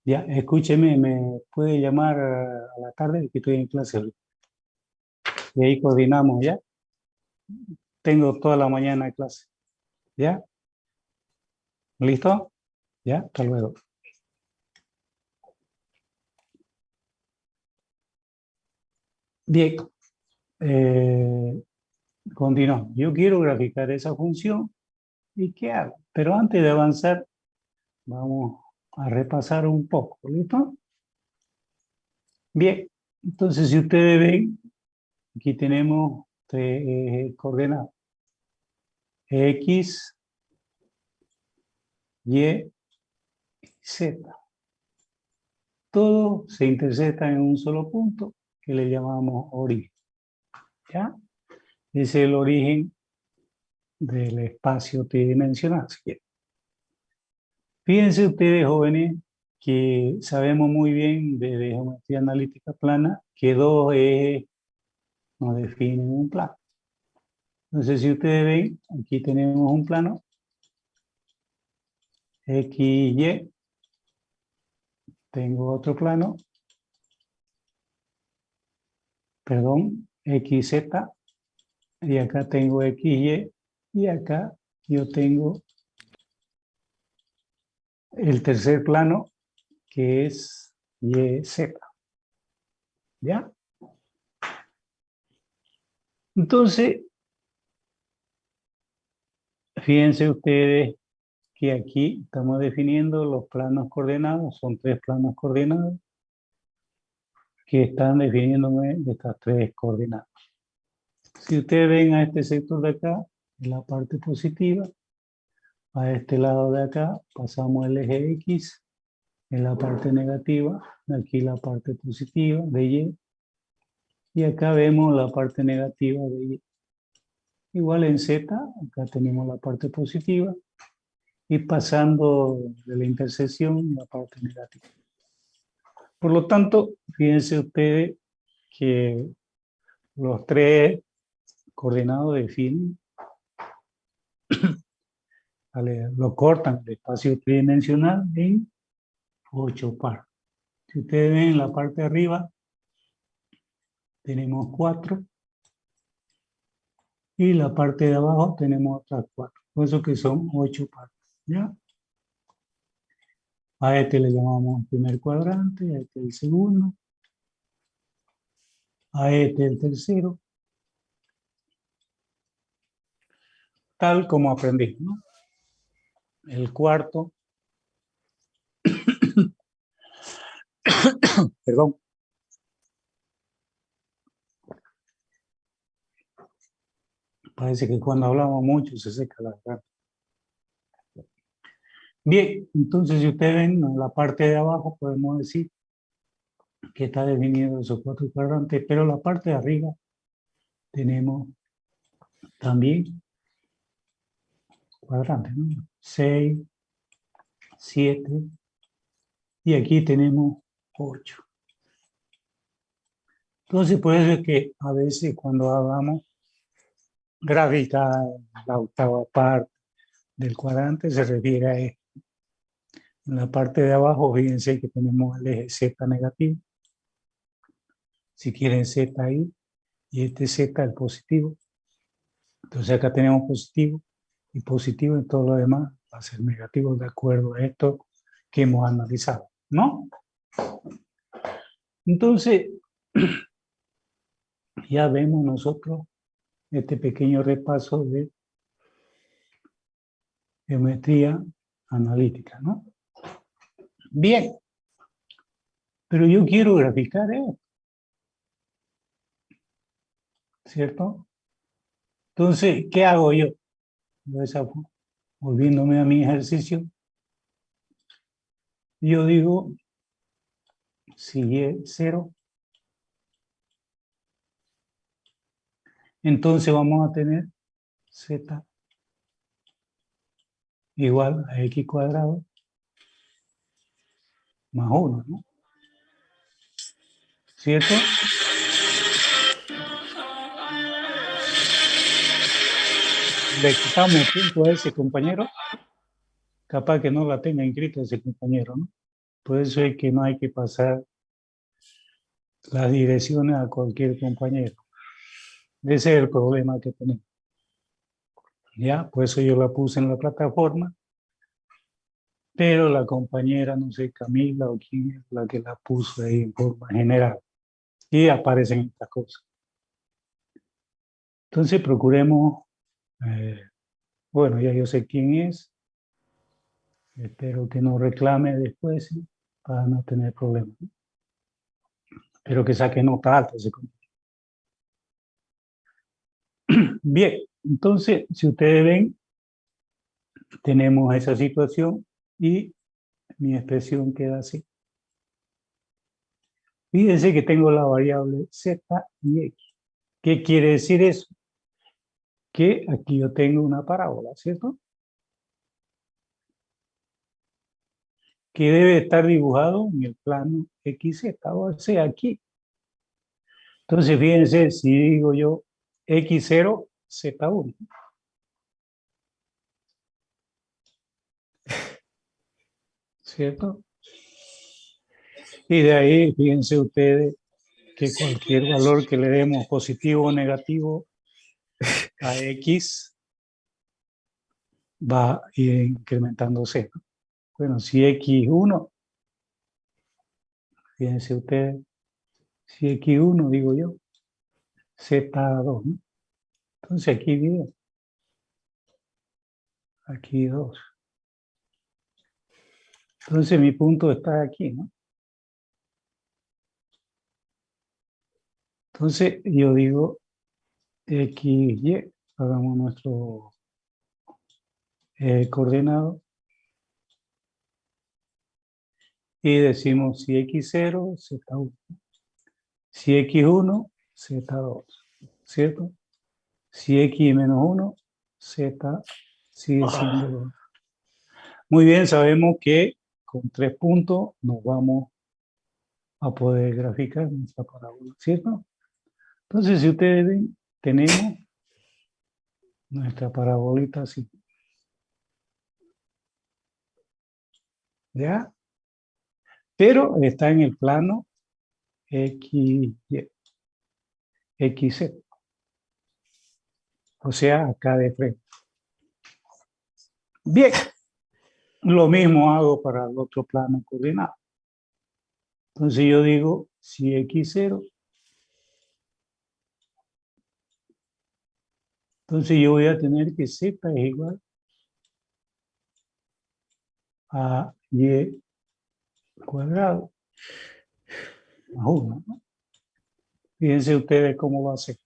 Ya, escúcheme, me puede llamar a la tarde que estoy en clase. Y ahí coordinamos, ¿ya? Tengo toda la mañana de clase. ¿Ya? ¿Listo? ¿Ya? Hasta luego. Bien. Continuamos. Yo quiero graficar esa función. ¿Y qué hago? Pero antes de avanzar, vamos a repasar un poco. ¿Listo? Bien. Entonces, si ustedes ven, aquí tenemos tres coordenadas. X, Y, Z. Todos se intersectan en un solo punto que le llamamos origen. ¿Ya? Es el origen del espacio tridimensional. Fíjense ustedes, jóvenes, que sabemos muy bien de geometría analítica plana que dos ejes nos definen un plano. Entonces, si ustedes ven, aquí tenemos un plano X, Y. Tengo otro plano, perdón, X, Z. Y acá tengo X, Y. Y acá yo tengo el tercer plano, que es Y, Z. ¿Ya? Entonces, fíjense ustedes que aquí estamos definiendo los planos coordenados, son tres planos coordenados que están definiéndome estas tres coordenadas. Si ustedes ven a este sector de acá, en la parte positiva, a este lado de acá pasamos el eje X, en la parte negativa, aquí la parte positiva de Y, y acá vemos la parte negativa de Y. Igual en Z, acá tenemos la parte positiva, y pasando de la intersección la parte negativa. Por lo tanto, fíjense ustedes que los tres coordenados definen, lo cortan el espacio tridimensional en 8 partes. Si ustedes ven en la parte de arriba, tenemos 4, y la parte de abajo tenemos otras 4. Por eso que son 8 partes. ¿Ya? A este le llamamos el primer cuadrante, a este el segundo, a este el tercero, tal como aprendí, ¿no? El cuarto, perdón. Parece que cuando hablamos mucho se seca la garganta. Bien, entonces si ustedes ven en la parte de abajo podemos decir que está definido esos 4 cuadrantes, pero la parte de arriba tenemos también cuadrantes, ¿no? 6, 7 y aquí tenemos 8. Entonces por eso es que a veces cuando hablamos gráfica, la octava parte del cuadrante se refiere a esto. En la parte de abajo, fíjense que tenemos el eje Z negativo. Si quieren Z ahí, y este Z el positivo. Entonces acá tenemos positivo y positivo, en todo lo demás va a ser negativo de acuerdo a esto que hemos analizado, ¿no? Entonces, ya vemos nosotros este pequeño repaso de geometría analítica, ¿no? Bien, pero yo quiero graficar esto, ¿cierto? Entonces, ¿qué hago yo? Volviéndome a mi ejercicio, yo digo, si Y 0, entonces vamos a tener Z igual a X cuadrado más 1, ¿no? ¿Cierto? Le quitamos punto a ese compañero, capaz que no la tenga inscrita ese compañero, ¿no? Por eso es que no hay que pasar las direcciones a cualquier compañero. Ese es el problema que tenemos. Ya, por eso yo la puse en la plataforma, pero la compañera, no sé, Camila o quién es la que la puso ahí en forma general. Y aparecen estas cosas. Entonces procuremos, bueno, ya yo sé quién es, espero que no reclame después, ¿sí? Para no tener problemas. Espero que saque nota alta ese compañero. Bien, entonces, si ustedes ven, tenemos esa situación y mi expresión queda así. Fíjense que tengo la variable z y x. ¿Qué quiere decir eso? Que aquí yo tengo una parábola, ¿cierto? Que debe estar dibujado en el plano XZ, o sea, aquí. Entonces, fíjense, si digo yo X0, Z1. ¿Cierto? Y de ahí, fíjense ustedes que cualquier valor que le demos positivo o negativo a X va a ir incrementándose. Bueno, si X1, fíjense ustedes, si X1 digo yo, Z2, ¿no? Entonces aquí 10, aquí 2. Entonces mi punto está aquí, ¿no? Entonces yo digo XY, hagamos nuestro coordenado y decimos si X0, Z1, si X1, Z2, ¿cierto? Si X menos 1, Z sigue siendo 2. Muy bien, sabemos que con 3 puntos nos vamos a poder graficar nuestra parábola, ¿cierto? Entonces, si ustedes ven, tenemos nuestra parabolita así. ¿Ya? Pero está en el plano XY, XZ. O sea, acá de frente. Bien. Lo mismo hago para el otro plano coordinado. Entonces yo digo, si X0, entonces yo voy a tener que Z es igual a Y cuadrado más 1, ¿no? Fíjense ustedes cómo va a ser.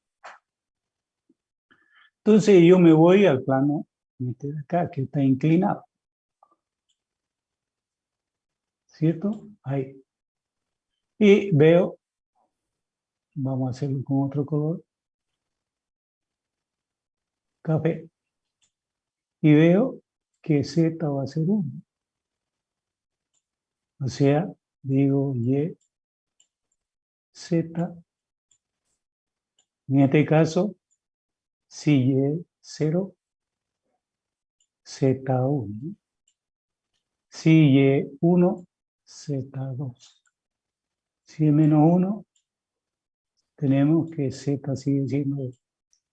Entonces yo me voy al plano de acá, que está inclinado. ¿Cierto? Ahí. Y veo, vamos a hacerlo con otro color, café. Y veo que Z va a ser 1. O sea, digo Y, Z. En este caso, Si y 0, Z1. Si y 1, Z2. Si es menos 1, tenemos que Z sigue siendo 2.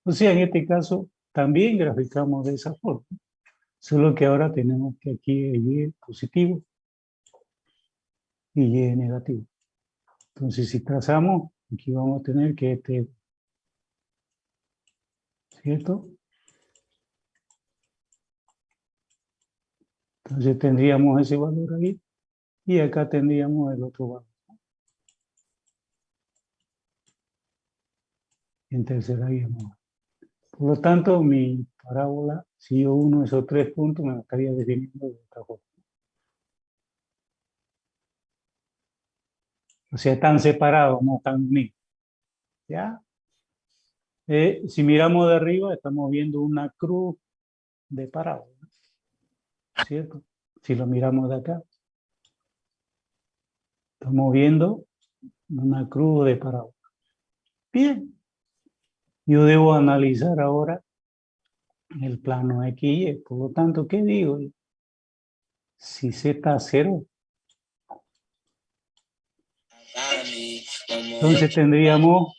O sea, en este caso también graficamos de esa forma. Solo que ahora tenemos que aquí Y positivo y Y negativo. Entonces, si trazamos, aquí vamos a tener que este, ¿cierto? Entonces tendríamos ese valor ahí y acá tendríamos el otro valor. En tercera llamada. Por lo tanto, mi parábola, si yo uno esos 3 puntos, me lo estaría definiendo de esta forma. O sea, están separados, no están unidos. ¿Ya? Si miramos de arriba, estamos viendo una cruz de parábola. ¿Cierto? Si lo miramos de acá, estamos viendo una cruz de parábola. Bien. Yo debo analizar ahora el plano X y Y. Por lo tanto, ¿qué digo? Si Z es 0, entonces tendríamos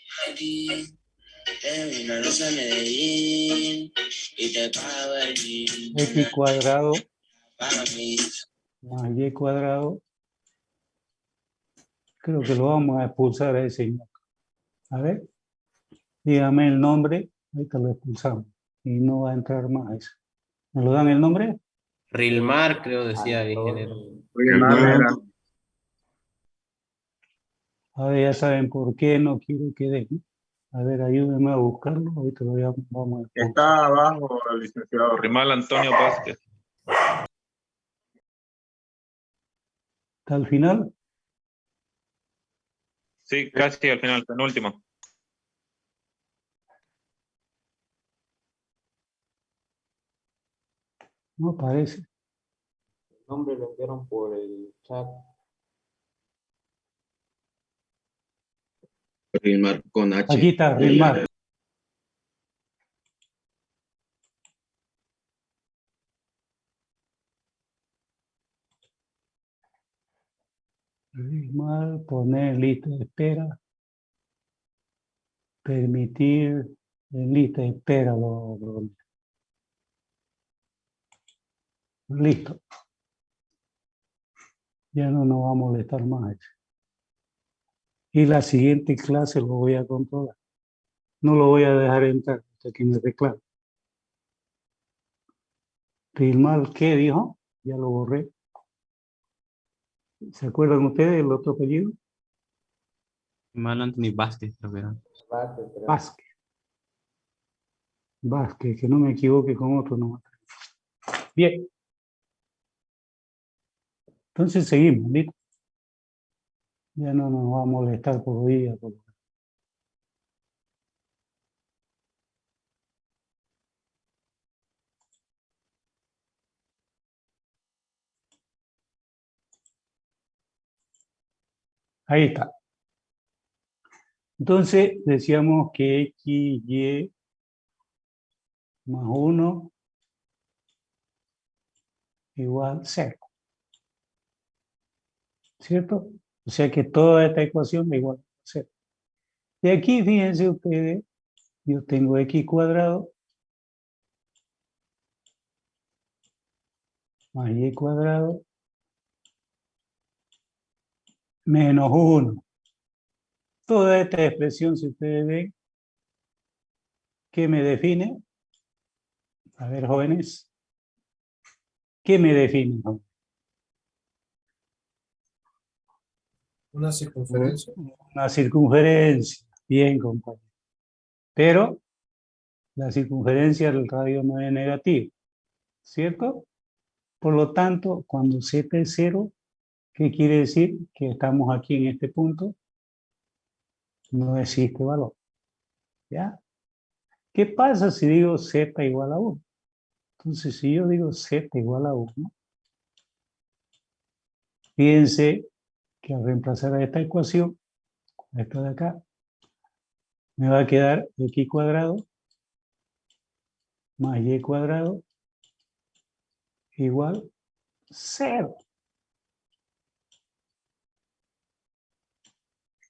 X cuadrado más Y cuadrado. Creo que lo vamos a expulsar a ese. A ver, dígame el nombre, ahorita lo expulsamos y no va a entrar más eso. ¿Me lo dan el nombre? Rilmar, creo decía el ingeniero. Ahora ya saben por qué no quiero que den. A ver, ayúdenme a buscarlo, ahorita lo vamos a expulsar. Está abajo, licenciado. Rimal Antonio Vázquez. ¿Está al final? Sí, casi al final, penúltimo. No parece. El nombre lo enviaron por el chat. Rilmar con H. Aquí está, Rilmar. Rilmar, poner lista de espera. Permitir en lista de espera. Listo. Ya no nos va a molestar más eso. Y la siguiente clase lo voy a controlar. No lo voy a dejar entrar hasta que me reclame. Rilmar, ¿qué dijo? Ya lo borré. ¿Se acuerdan ustedes del otro apellido? Rilmar Anthony Vázquez, creo que era. Vázquez, creo. Vázquez. Vázquez, que no me equivoque con otro nombre. Bien. Entonces seguimos, ¿listo? Ya no nos va a molestar por día. Ahí está. Entonces decíamos que X, Y más 1 igual 0. ¿Cierto? O sea que toda esta ecuación es igual a 0. De aquí, fíjense ustedes, yo tengo X cuadrado más Y cuadrado menos 1. Toda esta expresión, si ustedes ven, ¿qué me define? A ver, jóvenes, ¿qué me define? Una circunferencia. Una circunferencia. Bien, compañero. Pero la circunferencia del radio no es negativa, ¿cierto? Por lo tanto, cuando Z es 0, ¿qué quiere decir? Que estamos aquí en este punto. No existe valor. ¿Ya? ¿Qué pasa si digo Z igual a 1? Entonces, si yo digo Z igual a 1, fíjense que al reemplazar a esta ecuación, esta de acá, me va a quedar X cuadrado más y cuadrado igual 0.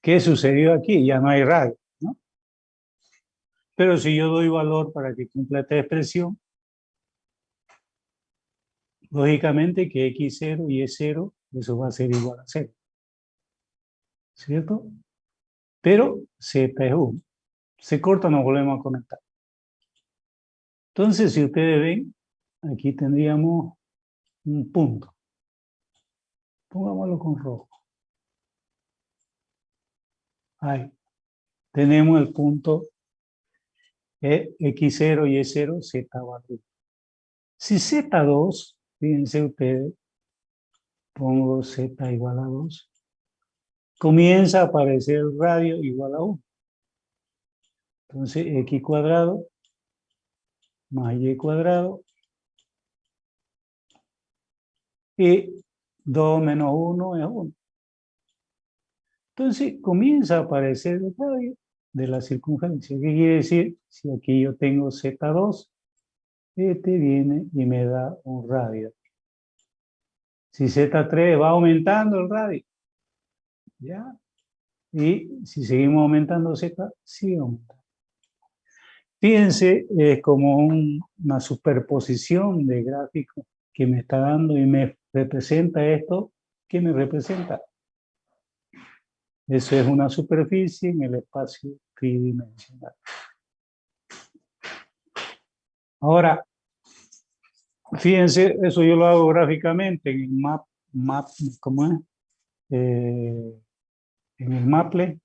¿Qué sucedió aquí? Ya no hay radio, ¿no? Pero si yo doy valor para que cumpla esta expresión, lógicamente que x0 y y0, eso va a ser igual a 0. ¿Cierto? Pero z es 1. Se corta, nos volvemos a conectar. Entonces, si ustedes ven, aquí tendríamos un punto. Pongámoslo con rojo. Ahí. Tenemos el punto x0 y y0, z vale 1. Si z2, fíjense ustedes, pongo z igual a 2, comienza a aparecer el radio igual a 1. Entonces, x cuadrado más y cuadrado y 2 menos 1 es 1. Entonces, comienza a aparecer el radio de la circunferencia. ¿Qué quiere decir? Si aquí yo tengo z2, este viene y me da un radio. Si z3 va aumentando el radio, ¿ya? Y si seguimos aumentando z, sigue aumentando. Fíjense, es como una superposición de gráficos que me está dando y me representa esto. ¿Qué me representa? Eso es una superficie en el espacio tridimensional. Ahora, fíjense, eso yo lo hago gráficamente en el map, ¿cómo es? En el Maple.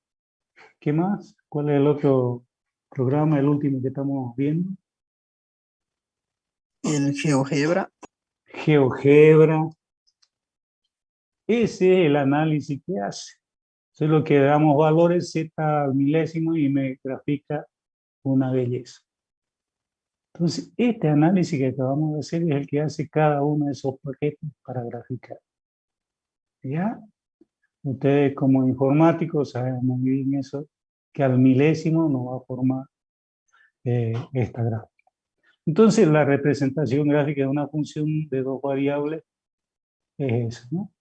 ¿Qué más? ¿Cuál es el otro programa, el último que estamos viendo? El GeoGebra. GeoGebra. Ese es el análisis que hace. Eso es lo que damos valores z al milésimo y me grafica una belleza. Entonces, este análisis que acabamos de hacer es el que hace cada uno de esos paquetes para graficar. ¿Ya? Ustedes como informáticos saben muy bien eso, que al milésimo nos va a formar esta gráfica. Entonces, la representación gráfica de una función de dos variables es eso, ¿no?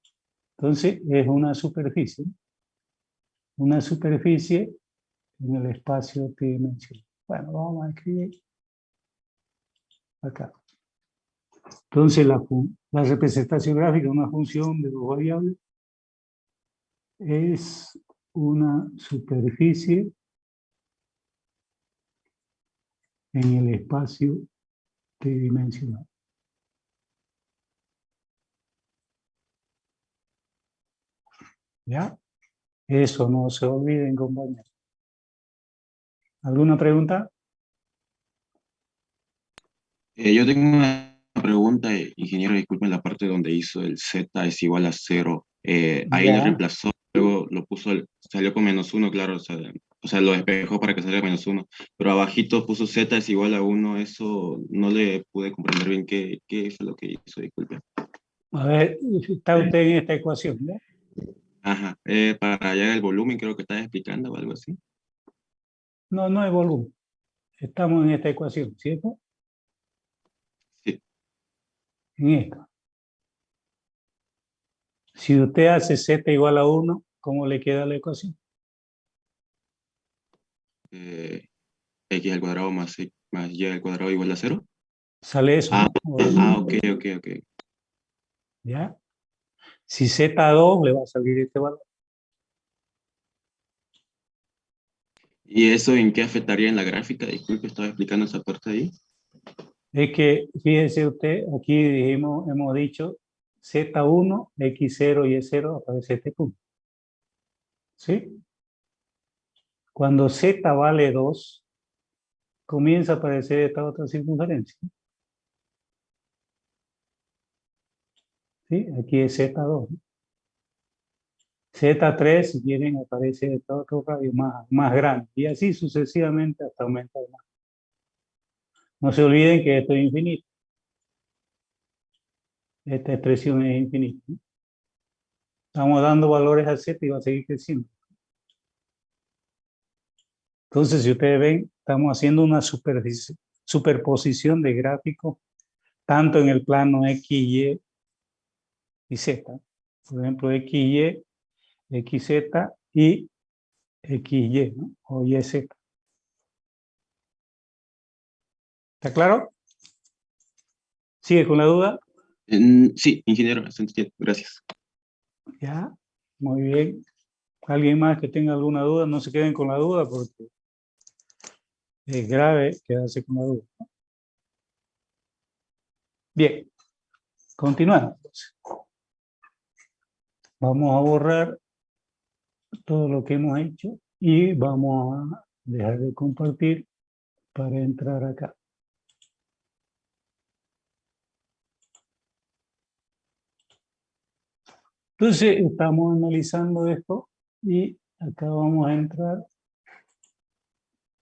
Entonces, es una superficie en el espacio tridimensional. Bueno, vamos a escribir acá. Entonces, la representación gráfica de una función de dos variables es una superficie en el espacio tridimensional. ¿Ya? Eso no se olviden, compañeros. ¿Alguna pregunta? Yo tengo una pregunta, ingeniero, disculpen la parte donde hizo el z es igual a 0. Ahí le Ya. reemplazó, luego lo puso, salió con -1, claro, o sea, lo despejó para que saliera -1, pero abajito puso z es igual a 1, eso no le pude comprender bien qué fue lo que hizo, disculpe. A ver, está usted en esta ecuación, ¿no? Ajá, para hallar el volumen creo que estaba explicando o algo así. No, no es volumen. Estamos en esta ecuación, ¿cierto? Sí. En esta. Si usted hace z igual a 1, ¿cómo le queda la ecuación? X al cuadrado más y al cuadrado igual a 0. Sale eso, ¿no? Ok. ¿Ya? Si z2 le va a salir este valor. ¿Y eso en qué afectaría en la gráfica? Disculpe, estaba explicando esa parte ahí. Es que, fíjese usted, aquí hemos dicho z1, x0 y y0 aparece este punto. ¿Sí? Cuando z vale 2, comienza a aparecer esta otra circunferencia. ¿Sí? Aquí es z2. Z3, si quieren, aparece esta otro radio más grande. Y así sucesivamente hasta aumentar más. No se olviden que esto es infinito. Esta expresión es infinita, ¿no? Estamos dando valores a z y va a seguir creciendo. Entonces, si ustedes ven, estamos haciendo una superficie superposición de gráficos, tanto en el plano X, Y y Z. Por ejemplo, X, Y, XZ y XY, ¿no? O YZ. ¿Está claro? ¿Sigue con la duda? Sí, ingeniero, se entiende. Gracias. Ya, muy bien. ¿Alguien más que tenga alguna duda? No se queden con la duda porque es grave quedarse con la duda. Bien, continuamos. Vamos a borrar todo lo que hemos hecho y vamos a dejar de compartir para entrar acá. Entonces, estamos analizando esto y acá vamos a entrar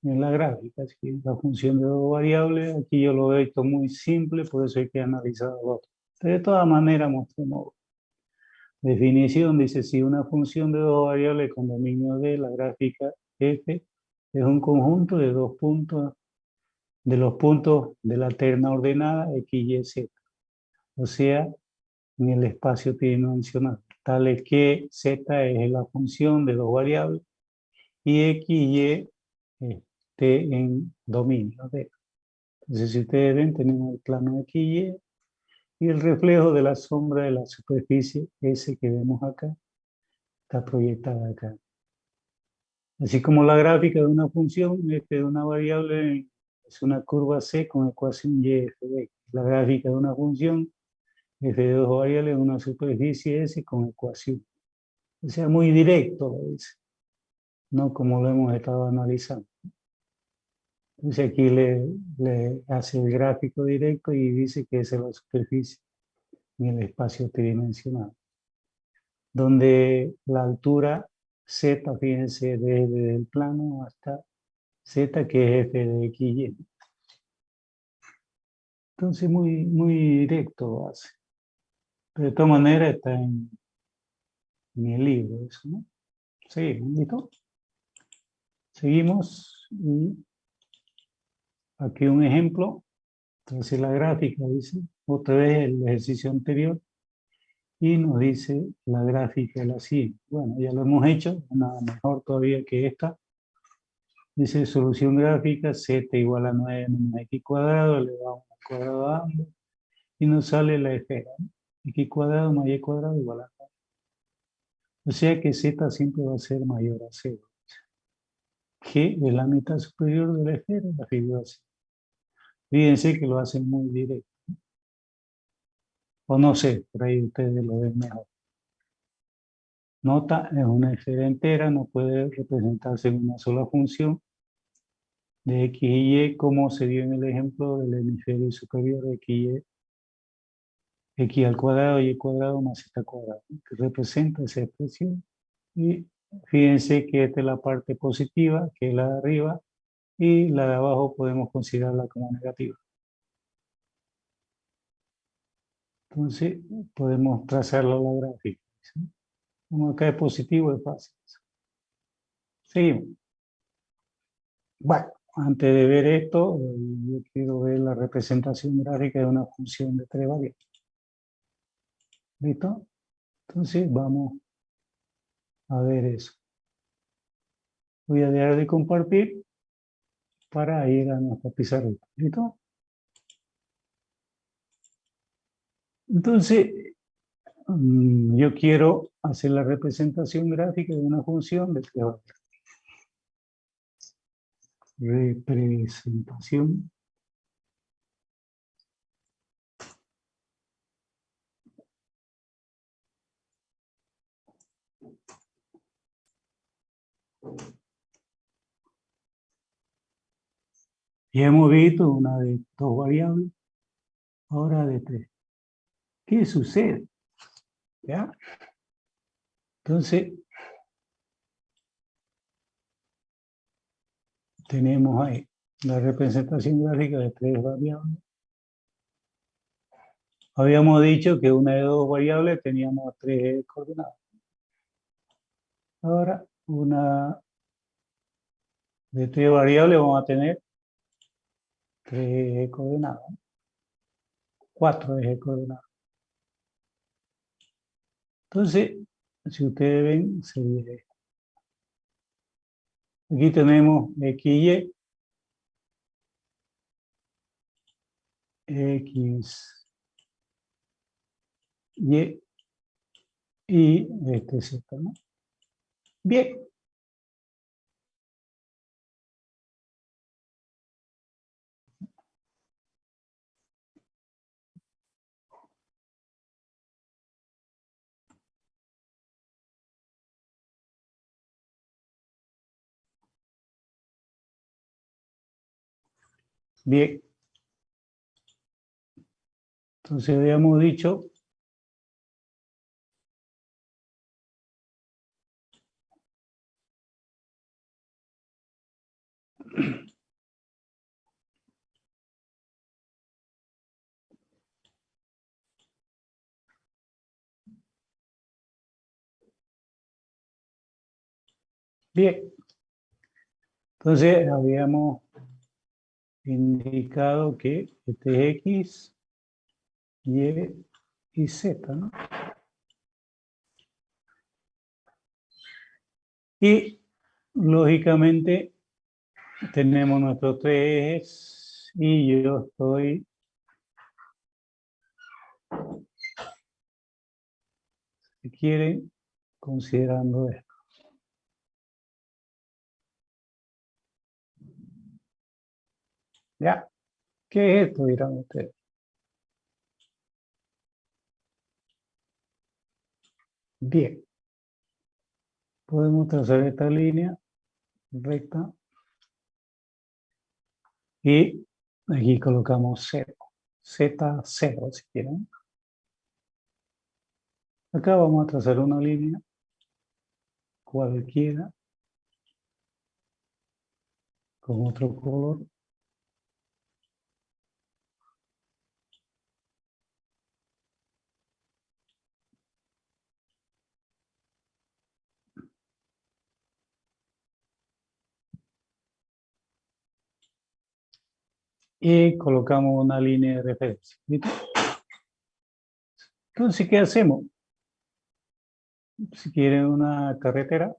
en la gráfica. Así que la función de dos variables, aquí yo lo he hecho muy simple, por eso hay que analizar los otros. De todas maneras, mostremos. Definición dice, si una función de dos variables con dominio de la gráfica f es un conjunto de dos puntos, de los puntos de la terna ordenada x, y, z. O sea, en el espacio tridimensional. Tal es que z es la función de dos variables y x y y esté en dominio de. Entonces, si ustedes ven, tenemos el plano x y el reflejo de la sombra de la superficie S que vemos acá está proyectada acá. Así como la gráfica de una función de una variable es una curva C con ecuación y f de x. La gráfica de una función f de dos variables es una superficie S con ecuación. O sea, muy directo lo dice, no como lo hemos estado analizando. Entonces aquí le hace el gráfico directo y dice que esa es la superficie en el espacio tridimensional, donde la altura z, fíjense, desde el plano hasta z, que es f de x y y. Entonces muy directo lo hace. Pero de todas maneras está en el libro eso, ¿no? Seguimos, ¿listo? Seguimos. Y aquí un ejemplo. Entonces la gráfica dice, otra vez el ejercicio anterior, y nos dice la gráfica de la siguiente. Bueno, ya lo hemos hecho, nada mejor todavía que esta. Dice solución gráfica, z igual a 9 menos x cuadrado, elevado al cuadrado a ambos, y nos sale la esfera, ¿no? X cuadrado más y cuadrado igual a 9. O sea que z siempre va a ser mayor a 0. G es la mitad superior de la esfera, la figura C. Fíjense que lo hacen muy directo. O no sé, por ahí ustedes lo ven mejor. Nota, es una esfera entera, no puede representarse en una sola función de x y y, como se dio en el ejemplo del hemisferio superior de x y y, x al cuadrado y cuadrado más z cuadrado, que representa esa expresión. Y fíjense que esta es la parte positiva, que es la de arriba, y la de abajo podemos considerarla como negativa. Entonces, podemos trazarlo a la gráfica. ¿Sí? Como acá es positivo, es fácil. Seguimos. Bueno, antes de ver esto, yo quiero ver la representación gráfica de una función de tres variables. ¿Listo? Entonces, vamos a ver eso. Voy a dejar de compartir para ir a nuestra pizarrita. ¿Listo? Entonces, yo quiero hacer la representación gráfica de una función de tres variables. Representación ya hemos visto una de dos variables, ahora de tres. ¿Qué sucede? ¿Ya? Entonces, tenemos ahí la representación gráfica de tres variables. Habíamos dicho que una de dos variables teníamos tres coordenadas. Ahora, una de tres variables vamos a tener 3 ejes coordenados, 4 ejes coordenados. Entonces, si ustedes ven, sería esto. Aquí tenemos XY, X, Y y este Z, ¿no? Bien. Bien. Entonces habíamos dicho bien. Entonces habíamos indicado que este es X, Y y Z, ¿no? Y lógicamente tenemos nuestros 3 ejes y yo estoy si quieren considerando esto. ¿Ya? ¿Qué es esto? Dirán ustedes. Bien. Podemos trazar esta línea recta y aquí colocamos 0. Z0 si quieren. Acá vamos a trazar una línea cualquiera con otro color. Y colocamos una línea de referencia. ¿Listo? Entonces, ¿qué hacemos? Si quieren una carretera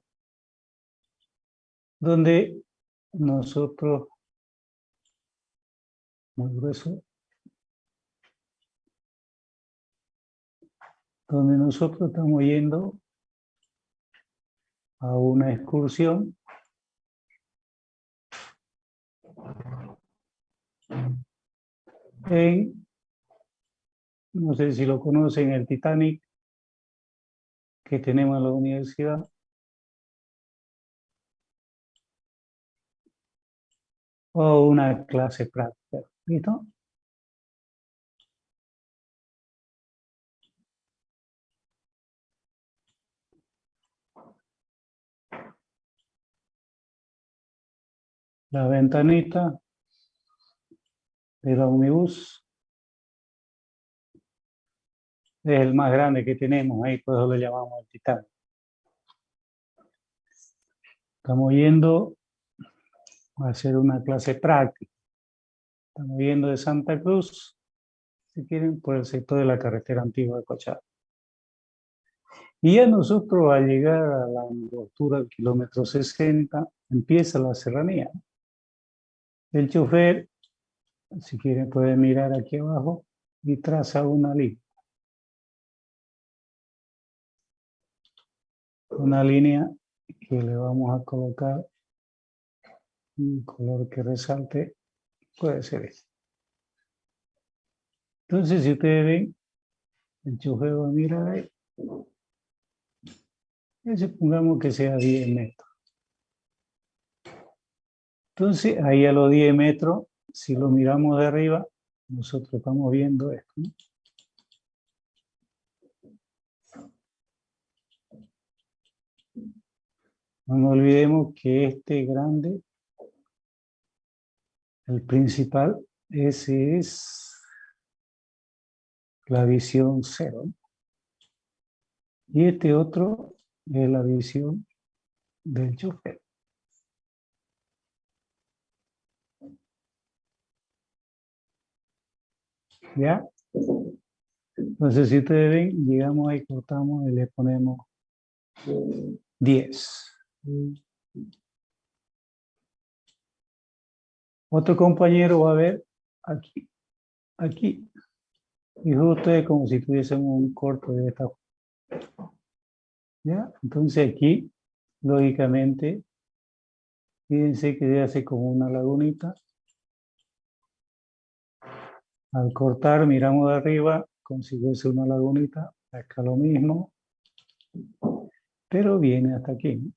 donde nosotros, muy grueso, donde nosotros estamos yendo a una excursión en, no sé si lo conocen, el Titanic que tenemos en la universidad. O una clase práctica. ¿Listo? La ventanita del ómnibus es el más grande que tenemos ahí, por eso lo llamamos el Titanic. Estamos yendo a hacer una clase práctica. Estamos yendo de Santa Cruz, si quieren, por el sector de la carretera antigua de Cochado. Y ya nosotros al llegar a la angostura del kilómetro 60, empieza la serranía. El chofer, si quieren, puede mirar aquí abajo y traza una línea. Una línea que le vamos a colocar un color que resalte, puede ser este. Entonces, si ustedes ven, el chofer va a mirar ahí. Y supongamos que sea 10 metros. Entonces, ahí a los 10 metros, si lo miramos de arriba, nosotros estamos viendo esto, ¿no? No nos olvidemos que este grande, el principal, ese es la visión 0. Y este otro es la visión del chofer. ¿Ya? Entonces, si ustedes ven, llegamos ahí, cortamos y le ponemos 10. Otro compañero va a ver aquí, aquí. Y justo es como si tuviesen un corte de esta. ¿Ya? Entonces aquí, lógicamente, fíjense que se hace como una lagunita. Al cortar, miramos de arriba, como si fuese una lagunita. Acá lo mismo, pero viene hasta aquí, ¿no?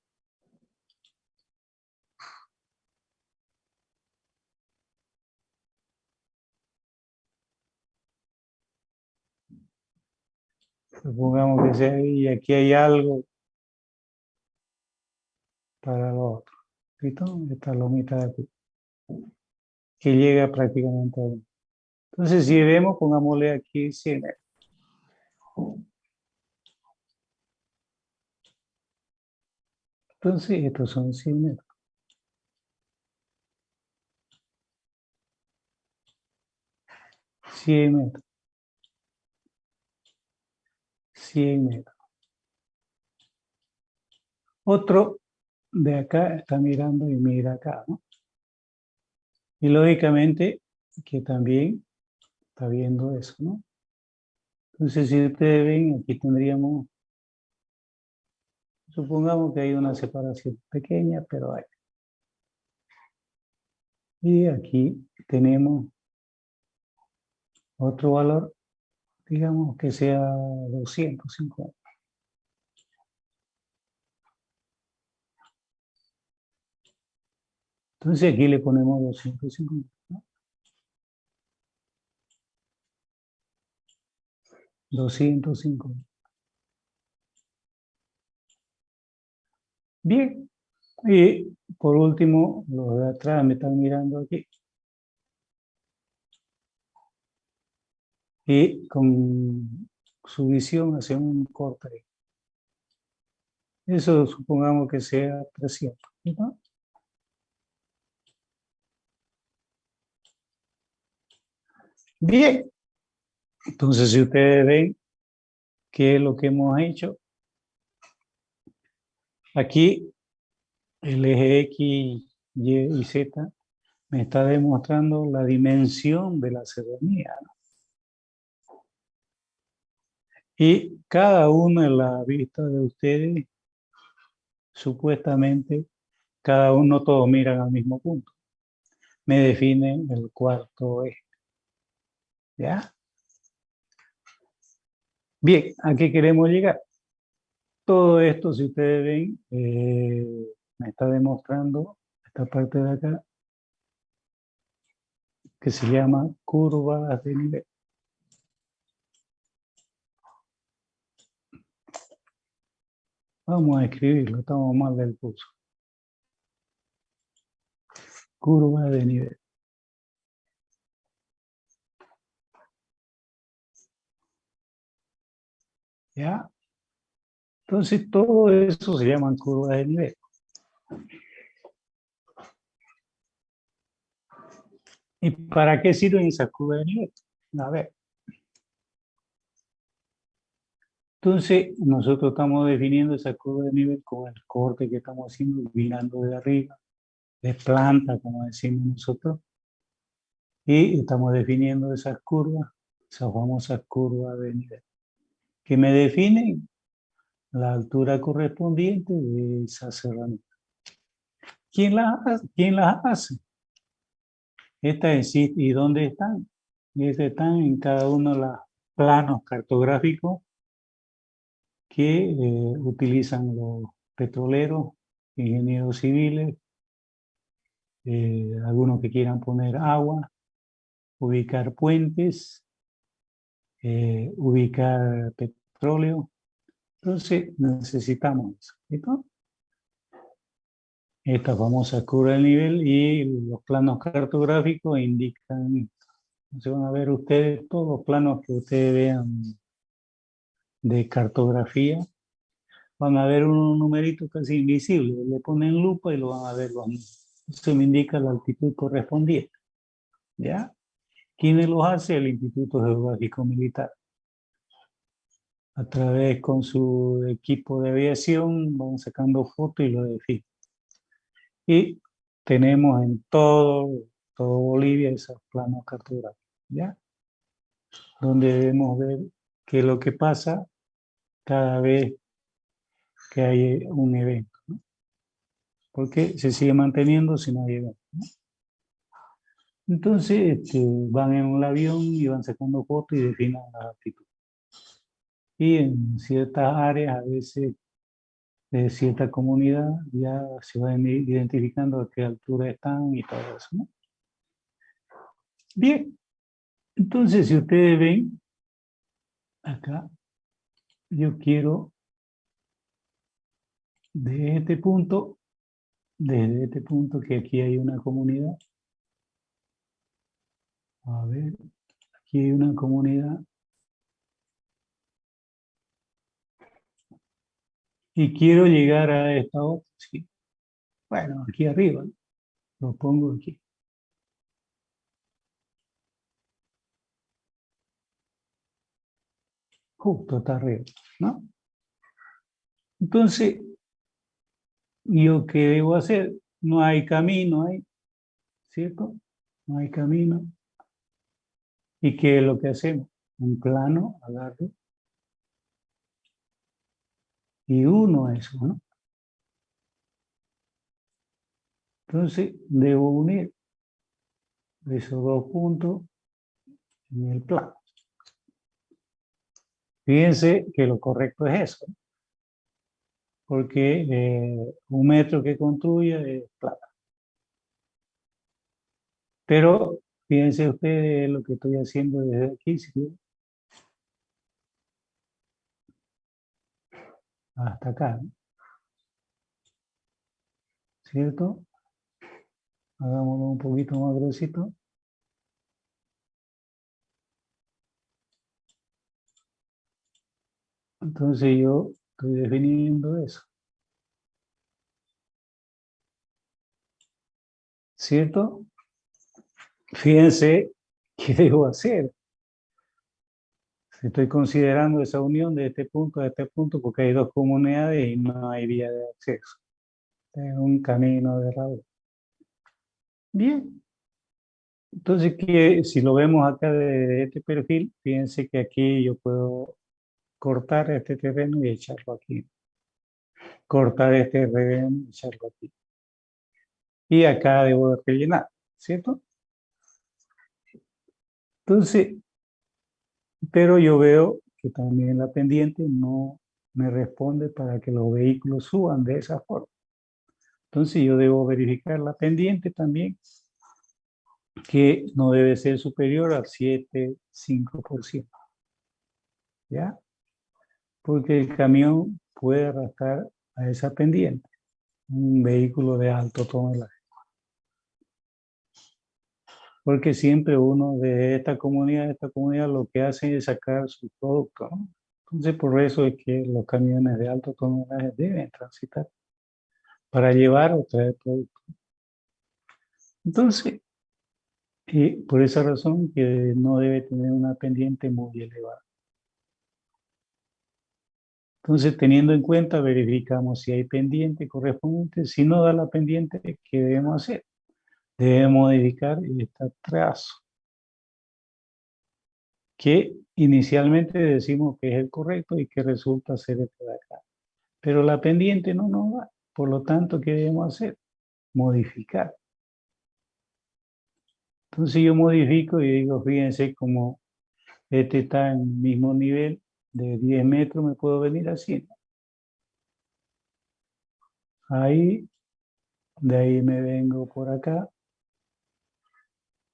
Supongamos que sea ahí y aquí hay algo para lo otro. ¿Listo? Esta lomita de aquí, que llega prácticamente ahí. Entonces, si vemos, pongámosle aquí 100 metros. Entonces, estos son 100 metros. 100 metros. 100 metros. Otro de acá está mirando y mira acá, ¿no? Y lógicamente que también está viendo eso, ¿no? Entonces, si ustedes ven, aquí tendríamos, supongamos que hay una separación pequeña, pero hay. Y aquí tenemos otro valor, digamos que sea 250. Entonces aquí le ponemos 250, ¿no? 250. Bien, y por último, los de atrás me están mirando aquí. Y con su visión hacemos un corte ahí. Eso supongamos que sea 300, ¿no? Bien, entonces si ustedes ven qué es lo que hemos hecho, aquí el eje X, Y y Z me está demostrando la dimensión de la serranía, ¿no? Y cada uno en la vista de ustedes, supuestamente, cada uno, todos miran al mismo punto. Me define el cuarto eje. ¿Ya? Bien, ¿a qué queremos llegar? Todo esto, si ustedes ven, me está demostrando esta parte de acá, que se llama curvas de nivel. Vamos a escribirlo, estamos mal del curso. Curva de nivel. ¿Ya? Entonces, todo eso se llaman curvas de nivel. ¿Y para qué sirven esas curvas de nivel? A ver. Entonces, nosotros estamos definiendo esa curva de nivel con el corte que estamos haciendo, mirando de arriba, de planta, como decimos nosotros. Y estamos definiendo esas curvas, esas famosas curvas de nivel, que me definen la altura correspondiente de esa serranía. ¿Quién las hace? Estas existen. ¿Y dónde están? Están en cada uno de los planos cartográficos que utilizan los petroleros, ingenieros civiles, algunos que quieran poner agua, ubicar puentes, ubicar petróleo. Entonces necesitamos eso, ¿cierto? Esta famosa curva del nivel y los planos cartográficos indican. Se van a ver ustedes todos los planos que ustedes vean de cartografía, van a ver un numerito casi invisible, le ponen lupa y lo van a ver los mismos. Eso me indica la altitud correspondiente, ¿ya? ¿Quiénes los hace? El Instituto Geográfico Militar. A través con su equipo de aviación van sacando fotos y lo definen. Y tenemos en todo Bolivia esos planos cartográficos, ¿ya? Donde debemos ver qué es lo que pasa cada vez que hay un evento, ¿no? Porque se sigue manteniendo si no hay evento, ¿no? Entonces van en un avión y van sacando fotos y definen las altitudes. Y en ciertas áreas, a veces de cierta comunidad, ya se van identificando a qué altura están y todo eso, ¿no? Bien, entonces si ustedes ven acá, yo quiero de este punto, desde este punto que aquí hay una comunidad, a ver, aquí hay una comunidad, y quiero llegar a esta otra, sí. Bueno, aquí arriba, ¿no? Lo pongo aquí. Justo está arriba, ¿no? Entonces, ¿yo qué debo hacer? No hay camino ahí, ¿cierto? No hay camino. ¿Y qué es lo que hacemos? Un plano, agarro, y uno eso, ¿no? Entonces, debo unir esos dos puntos en el plano. Fíjense que lo correcto es eso, ¿no? Porque un metro que construya es plano. Pero fíjense ustedes lo que estoy haciendo desde aquí, ¿sí? Hasta acá, ¿no? ¿Cierto? Hagámoslo un poquito más gruesito. Entonces yo estoy definiendo eso. ¿Cierto? Fíjense qué debo hacer. Estoy considerando esa unión de este punto a este punto porque hay dos comunidades y no hay vía de acceso. Es un camino de herradura. Bien. Entonces, si lo vemos acá de este perfil, fíjense que aquí yo puedo cortar este terreno y echarlo aquí. Cortar este terreno y echarlo aquí. Y acá debo de rellenar, ¿cierto? Entonces, pero yo veo que también la pendiente no me responde para que los vehículos suban de esa forma. Entonces yo debo verificar la pendiente también, que no debe ser superior al 7,5%. ¿Ya? Porque el camión puede arrastrar a esa pendiente, un vehículo de alto tonelaje. Porque siempre uno de esta comunidad lo que hace es sacar su producto, ¿no? Entonces por eso es que los camiones de alto tonelaje deben transitar para llevar o traer producto. Entonces, por esa razón que no debe tener una pendiente muy elevada. Entonces, teniendo en cuenta, verificamos si hay pendiente correspondiente. Si no da la pendiente, ¿qué debemos hacer? Debemos modificar este trazo, que inicialmente decimos que es el correcto y que resulta ser este de acá. Pero la pendiente no nos da. Por lo tanto, ¿qué debemos hacer? Modificar. Entonces yo modifico y digo, fíjense como este está en el mismo nivel de 10 metros, me puedo venir así. Ahí, de ahí me vengo por acá.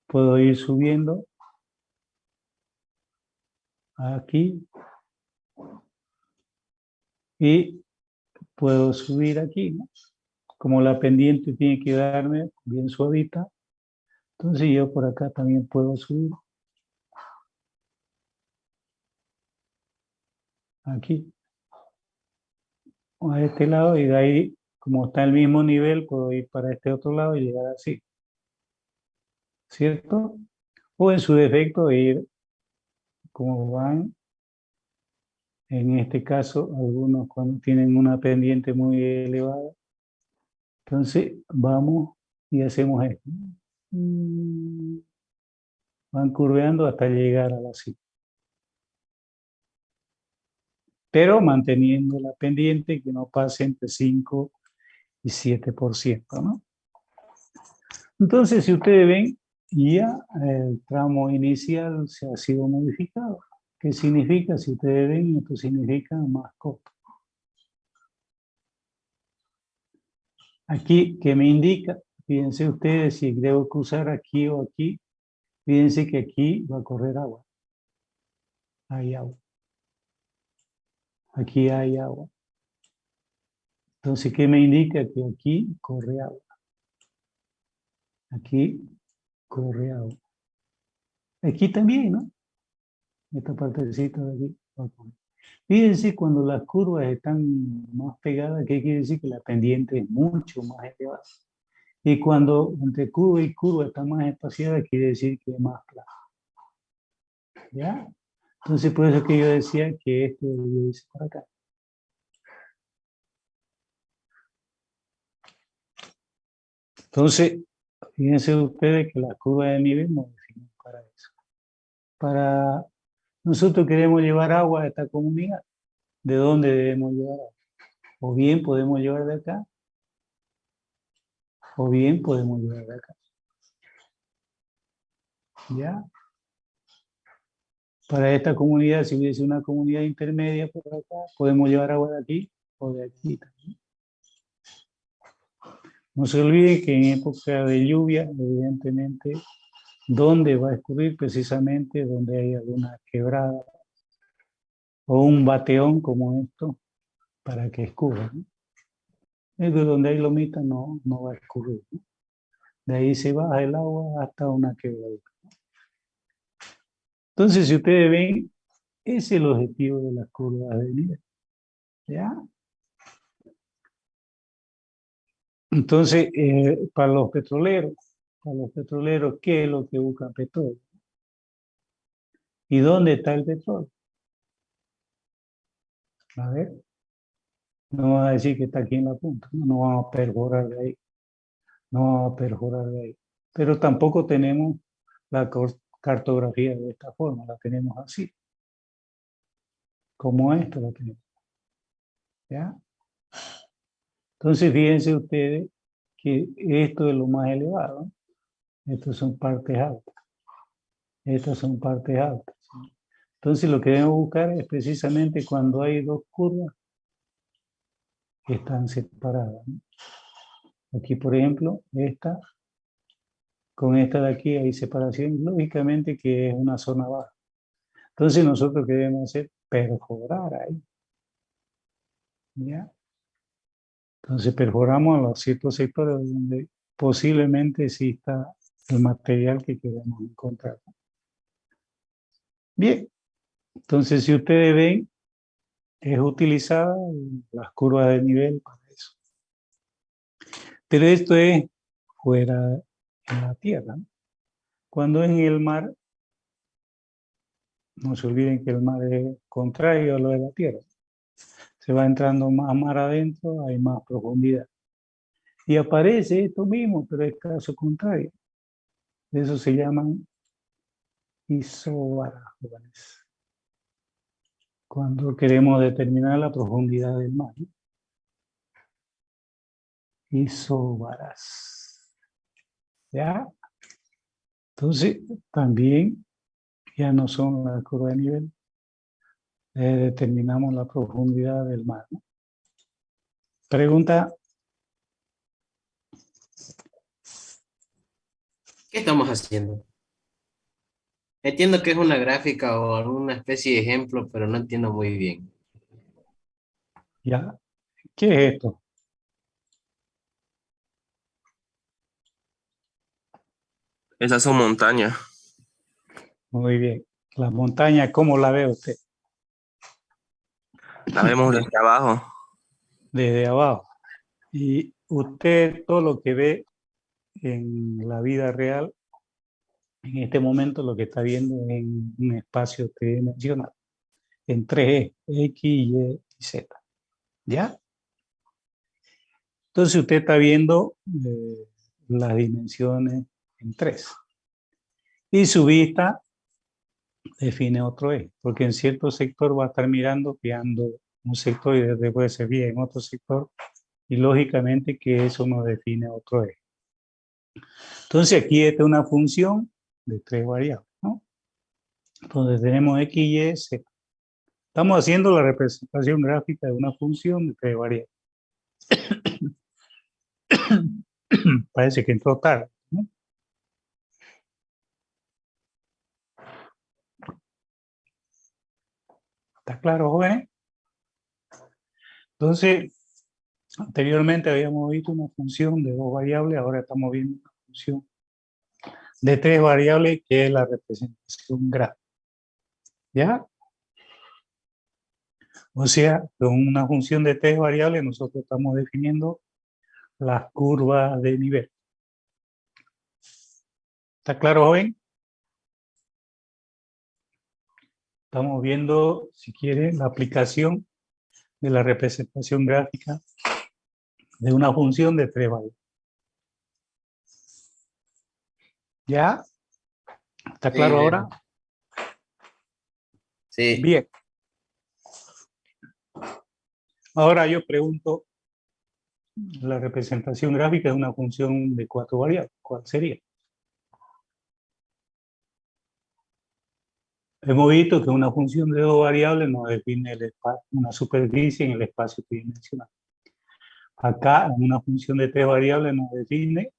Puedo ir subiendo aquí y puedo subir aquí, ¿no? Como la pendiente tiene que darme bien suavita, entonces yo por acá también puedo subir. Aquí, a este lado, y de ahí, como está el mismo nivel, puedo ir para este otro lado y llegar así. ¿Cierto? o en su defecto ir como van. En este caso, algunos cuando tienen una pendiente muy elevada, entonces vamos y hacemos esto. Van curveando hasta llegar a la cima. Pero manteniendo la pendiente que no pase entre 5 y 7%, ¿no? Entonces, si ustedes ven, ya el tramo inicial se ha sido modificado. ¿Qué significa? Si ustedes ven, esto significa más corto. Aquí, ¿qué me indica? Fíjense ustedes si debo cruzar aquí o aquí. Fíjense que aquí va a correr agua. Hay agua. Aquí hay agua. Entonces, ¿qué me indica? Que aquí corre agua. Aquí corre agua. Aquí también, ¿no? Esta partecita de aquí va a correr. Fíjense cuando las curvas están más pegadas, ¿qué quiere decir? Que la pendiente es mucho más elevada. Y cuando entre curva y curva está más espaciada, quiere decir que es más plana. ¿Ya? Entonces, por eso que yo decía que esto debería irse por acá. Entonces, fíjense ustedes que las curvas de nivel nos definen para eso. Para nosotros queremos llevar agua a esta comunidad. ¿De dónde debemos llevar agua? O bien podemos llevar de acá, o bien podemos llevar de acá. ¿Ya? Para esta comunidad, si hubiese una comunidad intermedia por acá, podemos llevar agua de aquí o de aquí también. No se olviden que en época de lluvia, evidentemente, ¿dónde va a escurrir? Precisamente donde hay alguna quebrada o un bateón como esto para que escurra, ¿no? Es de donde hay lomita no va a escurrir, ¿no? De ahí se baja el agua hasta una quebrada. Entonces, si ustedes ven, ese es el objetivo de las curvas de nivel. ¿Ya? Entonces, para los petroleros, ¿qué es lo que buscan petróleo? ¿Y dónde está el petróleo? A ver, no va a decir que está aquí en la punta, no vamos a perforar de ahí, no vamos a perforar de ahí. Pero tampoco tenemos la cartografía de esta forma, la tenemos así, como esto la tenemos. ¿Ya? Entonces, fíjense ustedes que esto es lo más elevado, estas son partes altas, estas son partes altas. Entonces, lo que debemos buscar es precisamente cuando hay dos curvas que están separadas, ¿no? Aquí, por ejemplo, esta, con esta de aquí hay separación, lógicamente que es una zona baja. Entonces, nosotros ¿qué debemos hacer? Perforar ahí. ¿Ya? Entonces, perforamos los ciertos sectores donde posiblemente exista el material que queremos encontrar. Bien, entonces si ustedes ven, es utilizada las curvas de nivel para eso. Pero esto es fuera en la tierra, ¿no? Cuando en el mar, no se olviden que el mar es contrario a lo de la tierra. Se va entrando más mar adentro, hay más profundidad. Y aparece esto mismo, pero es caso contrario. Eso se llaman isóbaras, jóvenes. Cuando queremos determinar la profundidad del mar, ¿no? Isóbaras. ¿Ya? Entonces, también ya no son las curvas de nivel. Determinamos la profundidad del mar, ¿no? Pregunta. ¿Qué estamos haciendo? Entiendo que es una gráfica o alguna especie de ejemplo, pero no entiendo muy bien. ¿Ya? ¿Qué es esto? Esas son montañas. Muy bien. La montaña, ¿cómo la ve usted? La vemos desde abajo. Desde abajo. Y usted todo lo que ve en la vida real, En este momento lo que está viendo es en un espacio tridimensional, en 3 X, Y y Z. ¿Ya? Entonces usted está viendo las dimensiones en 3. Y su vista define otro eje, porque en cierto sector va a estar mirando, creando un sector y después se ve en otro sector, y lógicamente que eso nos define otro eje. Entonces aquí esta es una función de 3 variables, ¿no? Entonces tenemos X, Y, Z. Estamos haciendo la representación gráfica de una función de 3 variables. Parece que entró tarde, ¿no? ¿Está claro, jóvenes? Entonces, anteriormente habíamos visto una función de 2 variables, ahora estamos viendo una función de 3 variables, que es la representación gráfica. ¿Ya? O sea, con una función de 3 variables, nosotros estamos definiendo las curvas de nivel. ¿Está claro, joven? Estamos viendo, si quiere, la aplicación de la representación gráfica de una función de 3 variables. ¿Ya? ¿Está Sí, claro bien. ahora? Sí. Bien. Ahora yo pregunto, la representación gráfica de una función de 4 variables, ¿cuál sería? Hemos visto que una función de 2 variables nos define el espacio, una superficie en el espacio tridimensional. Acá, en una función de 3 variables nos define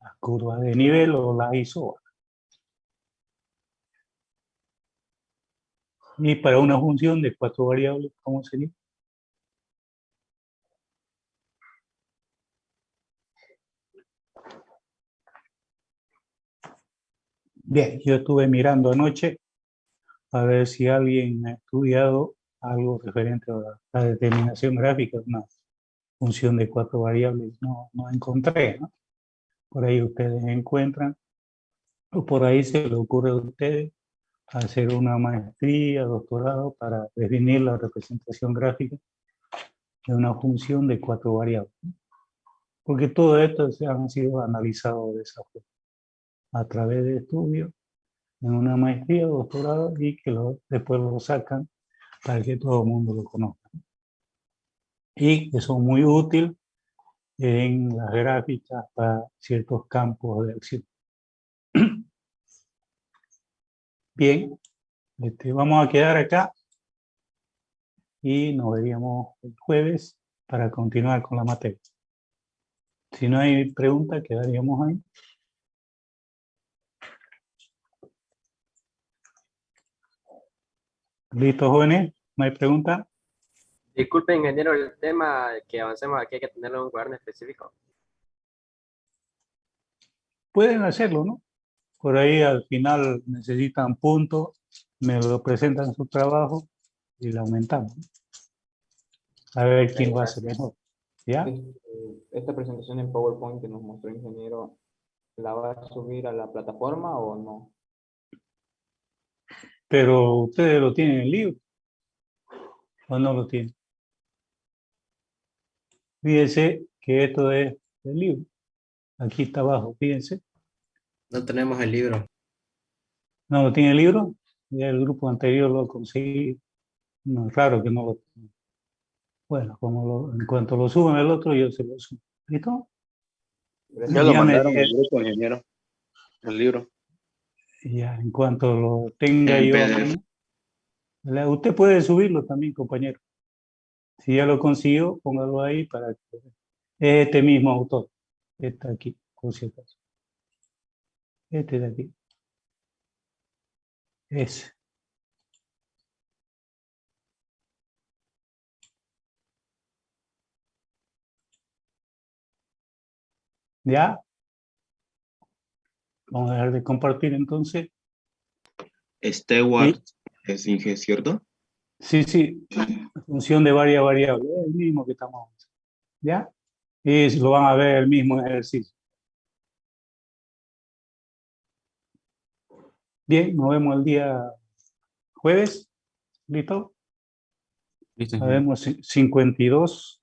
la curva de nivel o la isóbara. Y para una función de 4 variables, ¿cómo sería? Bien, yo estuve mirando anoche a ver si alguien ha estudiado algo referente a la determinación gráfica de una función de 4 variables. No encontré, ¿no? Por ahí ustedes encuentran, o por ahí se le ocurre a ustedes hacer una maestría, doctorado para definir la representación gráfica de una función de 4 variables. Porque todo esto se han sido analizados de esa forma, a través de estudios, en una maestría, doctorado, y que después lo sacan para que todo el mundo lo conozca. Y que son muy útiles en las gráficas para ciertos campos de acción. Bien, vamos a quedar acá y nos veríamos el jueves para continuar con la materia. Si no hay preguntas, quedaríamos ahí. ¿Listo, jóvenes? ¿No hay preguntas? Disculpe, ingeniero, el tema que avancemos aquí hay que tenerlo en un cuaderno específico. Pueden hacerlo, ¿no? Por ahí al final necesitan puntos, me lo presentan su trabajo y lo aumentamos. A ver quién lo hace mejor. ¿Ya? Esta presentación en PowerPoint que nos mostró el ingeniero, ¿la va a subir a la plataforma o no? Pero ustedes lo tienen en el libro o no lo tienen. Fíjense que esto es el libro. Aquí está abajo, fíjense. No tenemos el libro. ¿No lo tiene el libro? Ya el grupo anterior lo conseguí. No, es raro que no lo tenga. Bueno, en cuanto lo suban el otro, yo se lo subo. ¿Listo? Gracias. Ya me dijeron, grupo, ingeniero, el libro. ya, en cuanto lo tenga En yo a PDF. mano, usted puede subirlo también, compañero. Si ya lo consiguió, póngalo ahí para que es este mismo autor. Está aquí, por si acaso. Este de aquí. Ese. ¿Ya? Vamos a dejar de compartir entonces. Stewart Sí, es Inge, ¿cierto? sí. Función de varias variables. Es el mismo que estamos haciendo. ¿Ya? Y lo van a ver el mismo ejercicio. Bien, nos vemos el día jueves. ¿Listo? Listo, ingeniero. Sabemos 52